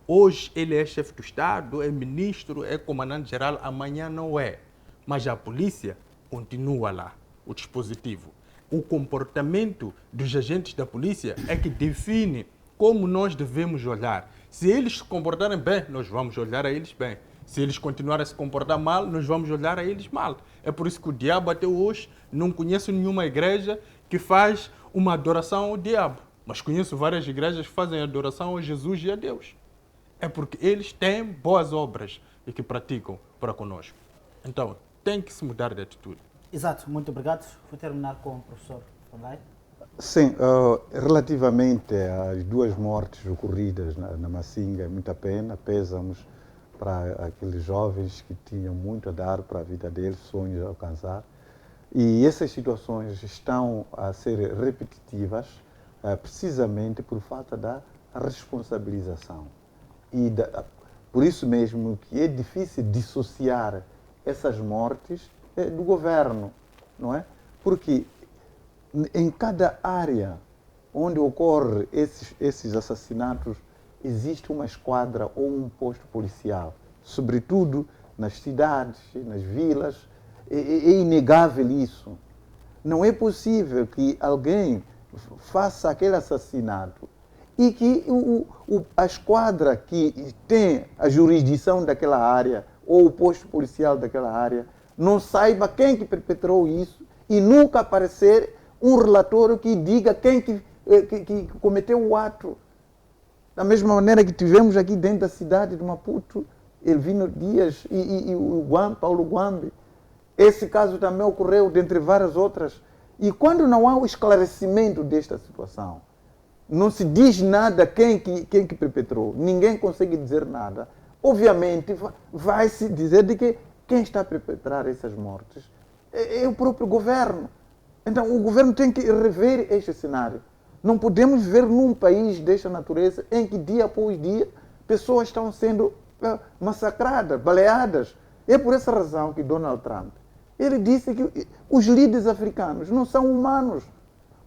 Speaker 4: Hoje ele é chefe do Estado, é ministro, é comandante-geral, amanhã não é. Mas a polícia continua lá, o dispositivo. O comportamento dos agentes da polícia é que define como nós devemos olhar. Se eles se comportarem bem, nós vamos olhar a eles bem. Se eles continuarem a se comportar mal, nós vamos olhar a eles mal. É por isso que o diabo até hoje não conheço nenhuma igreja que faz uma adoração ao diabo. Mas conheço várias igrejas que fazem adoração a Jesus e a Deus. É porque eles têm boas obras e que praticam para conosco. Então, tem que se mudar de atitude.
Speaker 1: Exato, muito obrigado. Vou terminar com o professor Pangai.
Speaker 5: Sim, relativamente às 2 mortes ocorridas na Macinga, é muita pena, pesamos para aqueles jovens que tinham muito a dar para a vida deles, sonhos a alcançar. E essas situações estão a ser repetitivas precisamente por falta da responsabilização. E por isso mesmo que é difícil dissociar essas mortes do governo, não é? Porque em cada área onde ocorre esses assassinatos, existe uma esquadra ou um posto policial, sobretudo nas cidades, nas vilas. É inegável isso. Não é possível que alguém faça aquele assassinato e que a esquadra que tem a jurisdição daquela área ou o posto policial daquela área não saiba quem que perpetrou isso e nunca aparecer um relatório que diga quem que cometeu o ato. Da mesma maneira que tivemos aqui dentro da cidade de Maputo, Elvino Dias e o Paulo Guambe. Esse caso também ocorreu, dentre várias outras. E quando não há o esclarecimento desta situação, não se diz nada quem que perpetrou, ninguém consegue dizer nada, obviamente vai se dizer de que quem está a perpetrar essas mortes é o próprio governo. Então o governo tem que rever este cenário. Não podemos viver num país desta natureza em que dia após dia pessoas estão sendo massacradas, baleadas. É por essa razão que Donald Trump, ele disse que os líderes africanos não são humanos,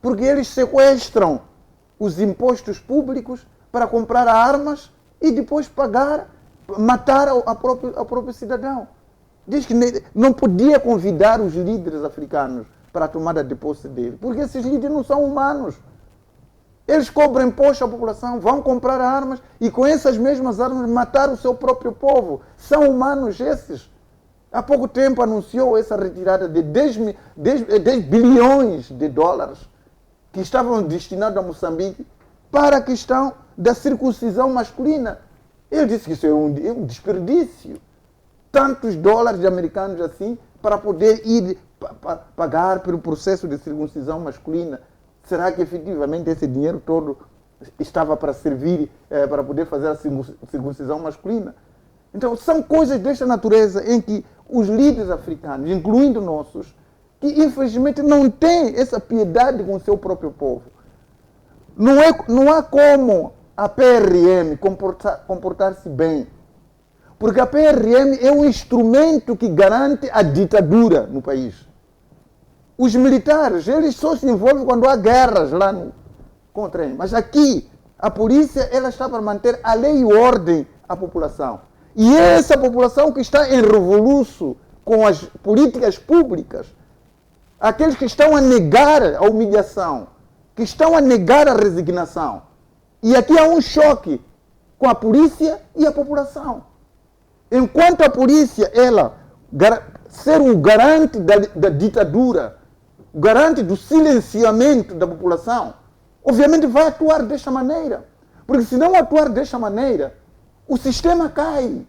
Speaker 5: porque eles sequestram os impostos públicos para comprar armas e depois matar a próprio cidadão. Diz que não podia convidar os líderes africanos para a tomada de posse dele, porque esses líderes não são humanos. Eles cobram imposto à população, vão comprar armas e com essas mesmas armas matar o seu próprio povo. São humanos esses. Há pouco tempo anunciou essa retirada de 10 bilhões de dólares que estavam destinados a Moçambique para a questão da circuncisão masculina. Ele disse que isso é um desperdício. Tantos dólares americanos assim para poder ir pagar pelo processo de circuncisão masculina. Será que efetivamente esse dinheiro todo estava para servir para poder fazer a circuncisão masculina? Então, são coisas desta natureza em que os líderes africanos, incluindo nossos, que infelizmente não têm essa piedade com o seu próprio povo. Não há como a PRM comportar-se bem, porque a PRM é um instrumento que garante a ditadura no país. Os militares, eles só se envolvem quando há guerras lá contra eles. Mas aqui, a polícia, ela está para manter a lei e ordem à população. E é essa população que está em revolução com as políticas públicas. Aqueles que estão a negar a humilhação, que estão a negar a resignação. E aqui há um choque com a polícia e a população. Enquanto a polícia, ela ser o garante da ditadura, o garante do silenciamento da população, obviamente vai atuar desta maneira. Porque se não atuar desta maneira, o sistema cai.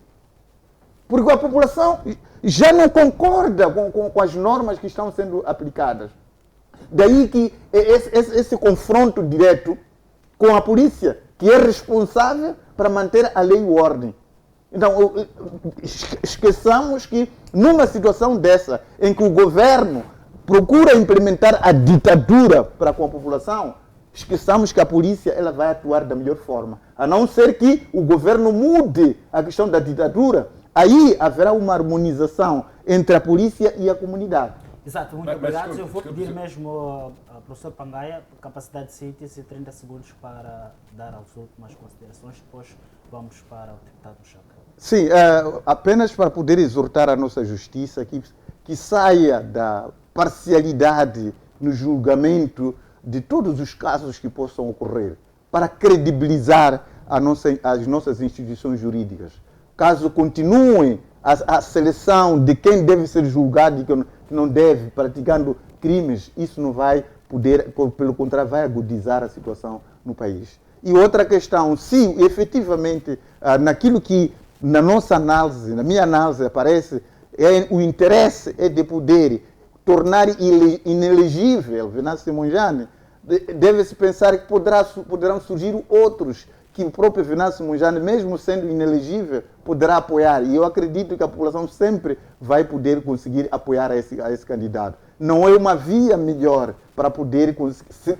Speaker 5: Porque a população já não concorda com as normas que estão sendo aplicadas. Daí que esse confronto direto com a polícia, que é responsável para manter a lei e a ordem. Então, esqueçamos que numa situação dessa, em que o governo procura implementar a ditadura para com a população, esqueçamos que a polícia ela vai atuar da melhor forma. A não ser que o governo mude a questão da ditadura, aí haverá uma harmonização entre a polícia e a comunidade.
Speaker 1: Exato, muito obrigado. Eu vou pedir mesmo ao professor Pangaia capacidade de síntese, 30 segundos para dar as últimas considerações, depois vamos para o deputado Mushanga.
Speaker 5: Sim, apenas para poder exortar a nossa justiça que saia da parcialidade no julgamento de todos os casos que possam ocorrer, para credibilizar as nossas instituições jurídicas. Caso continuem a seleção de quem deve ser julgado e quem não deve, praticando crimes, isso não vai poder, pelo contrário, vai agudizar a situação no país. E outra questão, se efetivamente naquilo que na nossa análise, na minha análise aparece, o interesse é de poder tornar inelegível Venâncio Mondlane, deve-se pensar que poderão surgir outros que o próprio Venâncio Mondlane, mesmo sendo inelegível, poderá apoiar. E eu acredito que a população sempre vai poder conseguir apoiar a esse candidato. Não é uma via melhor para poder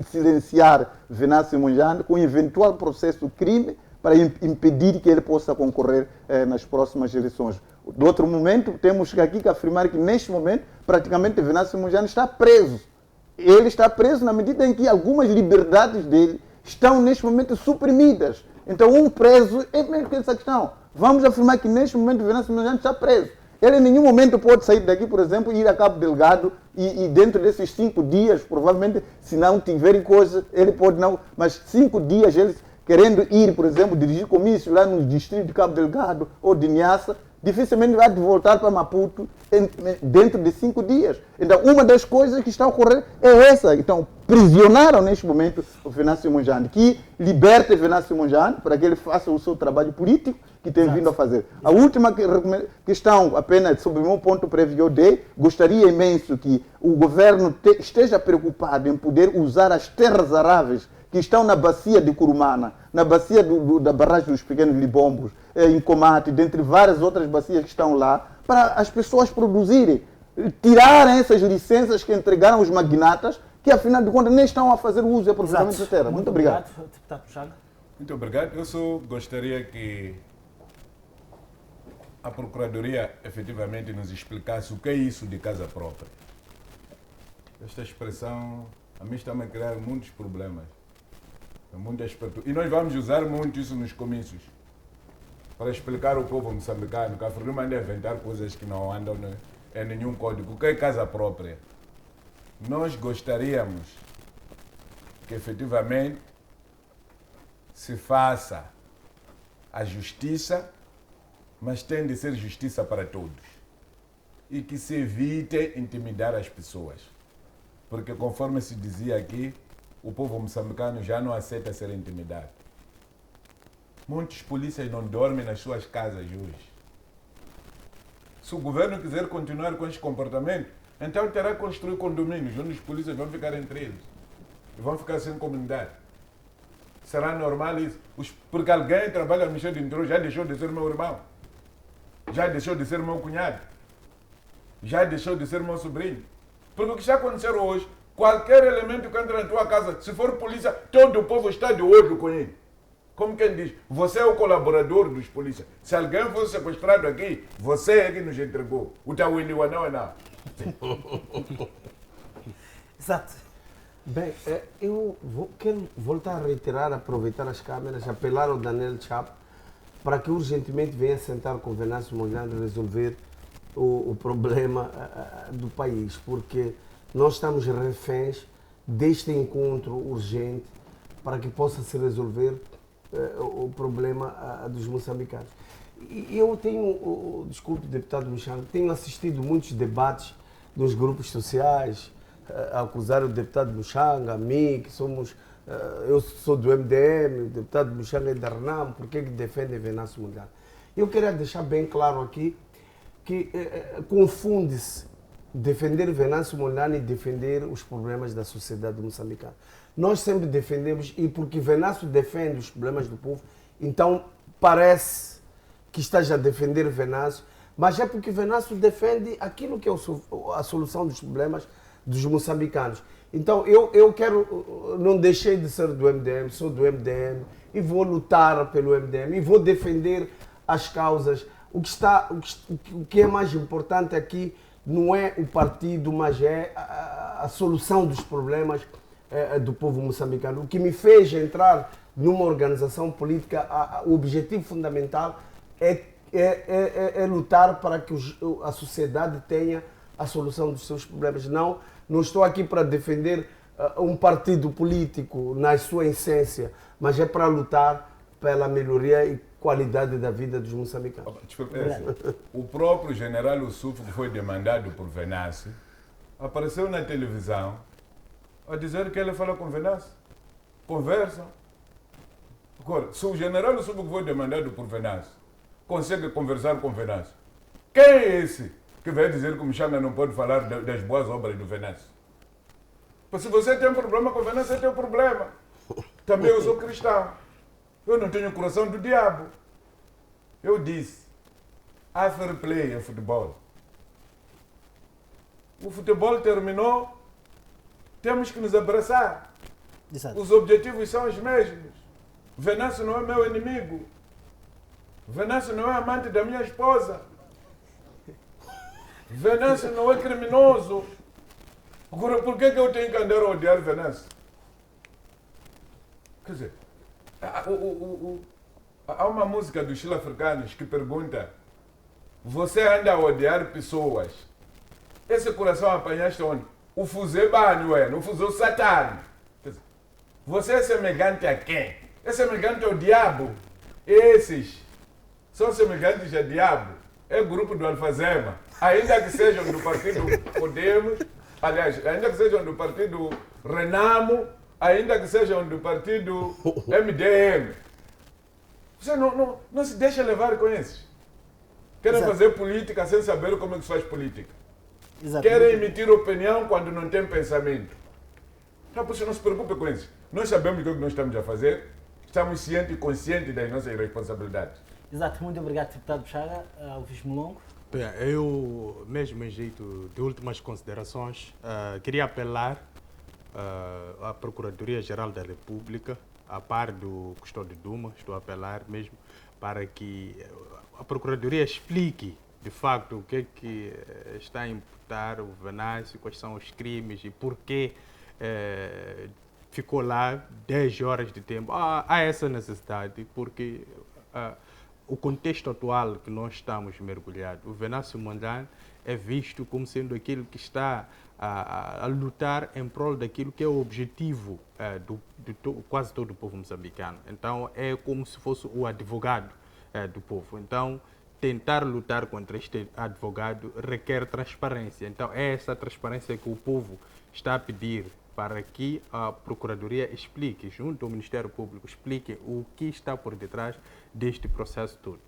Speaker 5: silenciar Venâncio Mondlane com eventual processo de crime para impedir que ele possa concorrer nas próximas eleições. Do outro momento, temos aqui que afirmar que neste momento, praticamente Venâncio Mondlane está preso. Ele está preso na medida em que algumas liberdades dele estão neste momento suprimidas. Então um preso é mesmo que essa questão. Vamos afirmar que neste momento Venâncio Mondlane está preso. Ele em nenhum momento pode sair daqui, por exemplo, e ir a Cabo Delgado e dentro desses 5 dias, provavelmente, se não tiverem coisa, ele pode não, mas 5 dias eles querendo ir, por exemplo, dirigir comício lá no distrito de Cabo Delgado ou de Niassa, dificilmente vai voltar para Maputo dentro de 5 dias. Então, uma das coisas que está a ocorrer é essa. Então, prisionaram neste momento o Venâncio Mondlane, que liberte Venâncio Mondlane para que ele faça o seu trabalho político que tem vindo a fazer. A última questão, apenas sobre o meu ponto prévio que eu dei, gostaria imenso que o governo esteja preocupado em poder usar as terras aráveis que estão na bacia de Curumana, na bacia da barragem dos Pequenos Libombos, em Comate, dentre várias outras bacias que estão lá, para as pessoas produzirem, tirarem essas licenças que entregaram os magnatas, que afinal de contas nem estão a fazer uso e aproveitamento da terra. Muito obrigado.
Speaker 1: Deputado Mushanga.
Speaker 2: Muito obrigado. Eu só gostaria que a Procuradoria efetivamente nos explicasse o que é isso de casa própria. Esta expressão a mim está-me a criar muitos problemas. E nós vamos usar muito isso nos comícios para explicar ao povo moçambicano que a Frelimo anda a inventar coisas que não andam em nenhum código. O que é casa própria? Nós gostaríamos que efetivamente se faça a justiça, mas tem de ser justiça para todos. E que se evite intimidar as pessoas. Porque conforme se dizia aqui, o povo moçambicano já não aceita ser intimidado. Muitos polícias não dormem nas suas casas hoje. se o governo quiser continuar com este comportamento, então terá que construir condomínios onde os polícias vão ficar entre eles e vão ficar sem comunidade. Será normal isso? Porque alguém trabalha no Ministério do Interior já deixou de ser meu irmão, já deixou de ser meu cunhado, já deixou de ser meu sobrinho. Porque o que está acontecendo hoje, qualquer elemento que entra na tua casa, se for polícia, todo o povo está de olho com ele. Como quem diz, você é o colaborador dos polícias. Se alguém fosse sequestrado aqui, você é que nos entregou. O Tawini não.
Speaker 1: Exato.
Speaker 3: Bem, quero voltar a reiterar, aproveitar as câmeras, apelar ao Daniel Chapo para que urgentemente venha sentar com o Venâncio Mondlane resolver o problema do país, porque nós estamos reféns deste encontro urgente para que possa se resolver o problema dos moçambicanos. E eu tenho, desculpe, deputado Michel, tenho assistido muitos debates nos grupos sociais, a acusar o deputado Muxanga, a mim, que somos, eu sou do MDM, o deputado Muxanga é da RENAM, por que defende Venâncio Mondlane? Eu queria deixar bem claro aqui que confunde-se defender Venâncio Mondlane e defender os problemas da sociedade moçambicana. Nós sempre defendemos, e porque Venâncio defende os problemas do povo, então parece que esteja a defender Venâncio, mas é porque Venâncio defende aquilo que é a solução dos problemas dos moçambicanos. Então eu quero, não deixei de ser do MDM, sou do MDM e vou lutar pelo MDM e vou defender as causas. O que é mais importante aqui não é o partido, mas é a solução dos problemas do povo moçambicano. O que me fez entrar numa organização política, o objetivo fundamental é lutar para que a sociedade tenha a solução dos seus problemas. Não estou aqui para defender um partido político na sua essência, mas é para lutar pela melhoria e qualidade da vida dos moçambicanos.
Speaker 2: Desculpe, o próprio general Yusuf, que foi demandado por Venâncio, apareceu na televisão a dizer que ele fala com Venâncio. Conversam. Agora, se o general Yusuf, que foi demandado por Venâncio, consegue conversar com Venâncio, quem é esse que vai dizer que o Muxanga não pode falar das boas obras do Venâncio? Porque se você tem um problema com o Venâncio, você tem um problema. Também eu sou cristão. Eu não tenho o coração do diabo. Eu disse, há fair play em futebol. O futebol terminou, temos que nos abraçar.
Speaker 1: Exato.
Speaker 2: Os objetivos são os mesmos. Venâncio não é meu inimigo. Venâncio não é amante da minha esposa. Venâncio não é criminoso. Agora, por que eu tenho que andar a odiar Venâncio? Quer dizer, há uma música dos sul-africanos que pergunta: você anda a odiar pessoas, esse coração apanhaste onde? O fuzil banho, o fuzil satã. Você é semelhante a quem? É semelhante ao diabo. Esses são semelhantes a diabo. É grupo do Alfazema. Ainda que sejam do partido Podemos, aliás, ainda que sejam do partido Renamo, ainda que sejam do partido MDM. Você não se deixa levar com esses. Querem fazer política sem saber como é que se faz política.
Speaker 1: Exato.
Speaker 2: Querem emitir opinião quando não tem pensamento. Então, por isso não se preocupe com isso. Nós sabemos o que nós estamos a fazer, estamos cientes e conscientes das nossas responsabilidades.
Speaker 1: Exato. Muito obrigado, deputado Chaga. Alves Molongo.
Speaker 4: Bem, eu, mesmo em jeito de últimas considerações, queria apelar à Procuradoria-Geral da República, a par do Custódio Duma, estou a apelar mesmo para que a Procuradoria explique, de facto, o que é que está a imputar o Venâncio, quais são os crimes e por que ficou lá 10 horas de tempo. Há essa necessidade, porque o contexto atual que nós estamos mergulhados, o Venâncio Mondlane é visto como sendo aquele que está a lutar em prol daquilo que é o objetivo de quase todo o povo moçambicano. Então, é como se fosse o advogado do povo. Então, tentar lutar contra este advogado requer transparência. Então, é essa transparência que o povo está a pedir para que a Procuradoria explique, junto ao Ministério Público, explique o que está por detrás deste processo todo.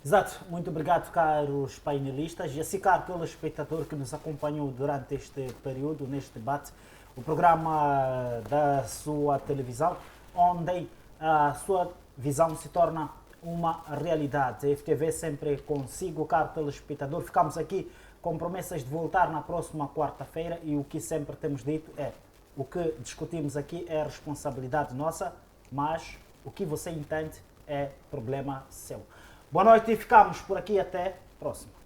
Speaker 1: Exato, muito obrigado, caros painelistas, e assim, caro telespectador que nos acompanhou durante este período, neste debate, o programa da sua televisão, onde a sua visão se torna uma realidade. A FTV sempre consigo, caro telespectador. Ficamos aqui com promessas de voltar na próxima quarta-feira e o que sempre temos dito é: o que discutimos aqui é responsabilidade nossa, mas o que você entende é problema seu. Boa noite e ficamos por aqui. Até a próxima.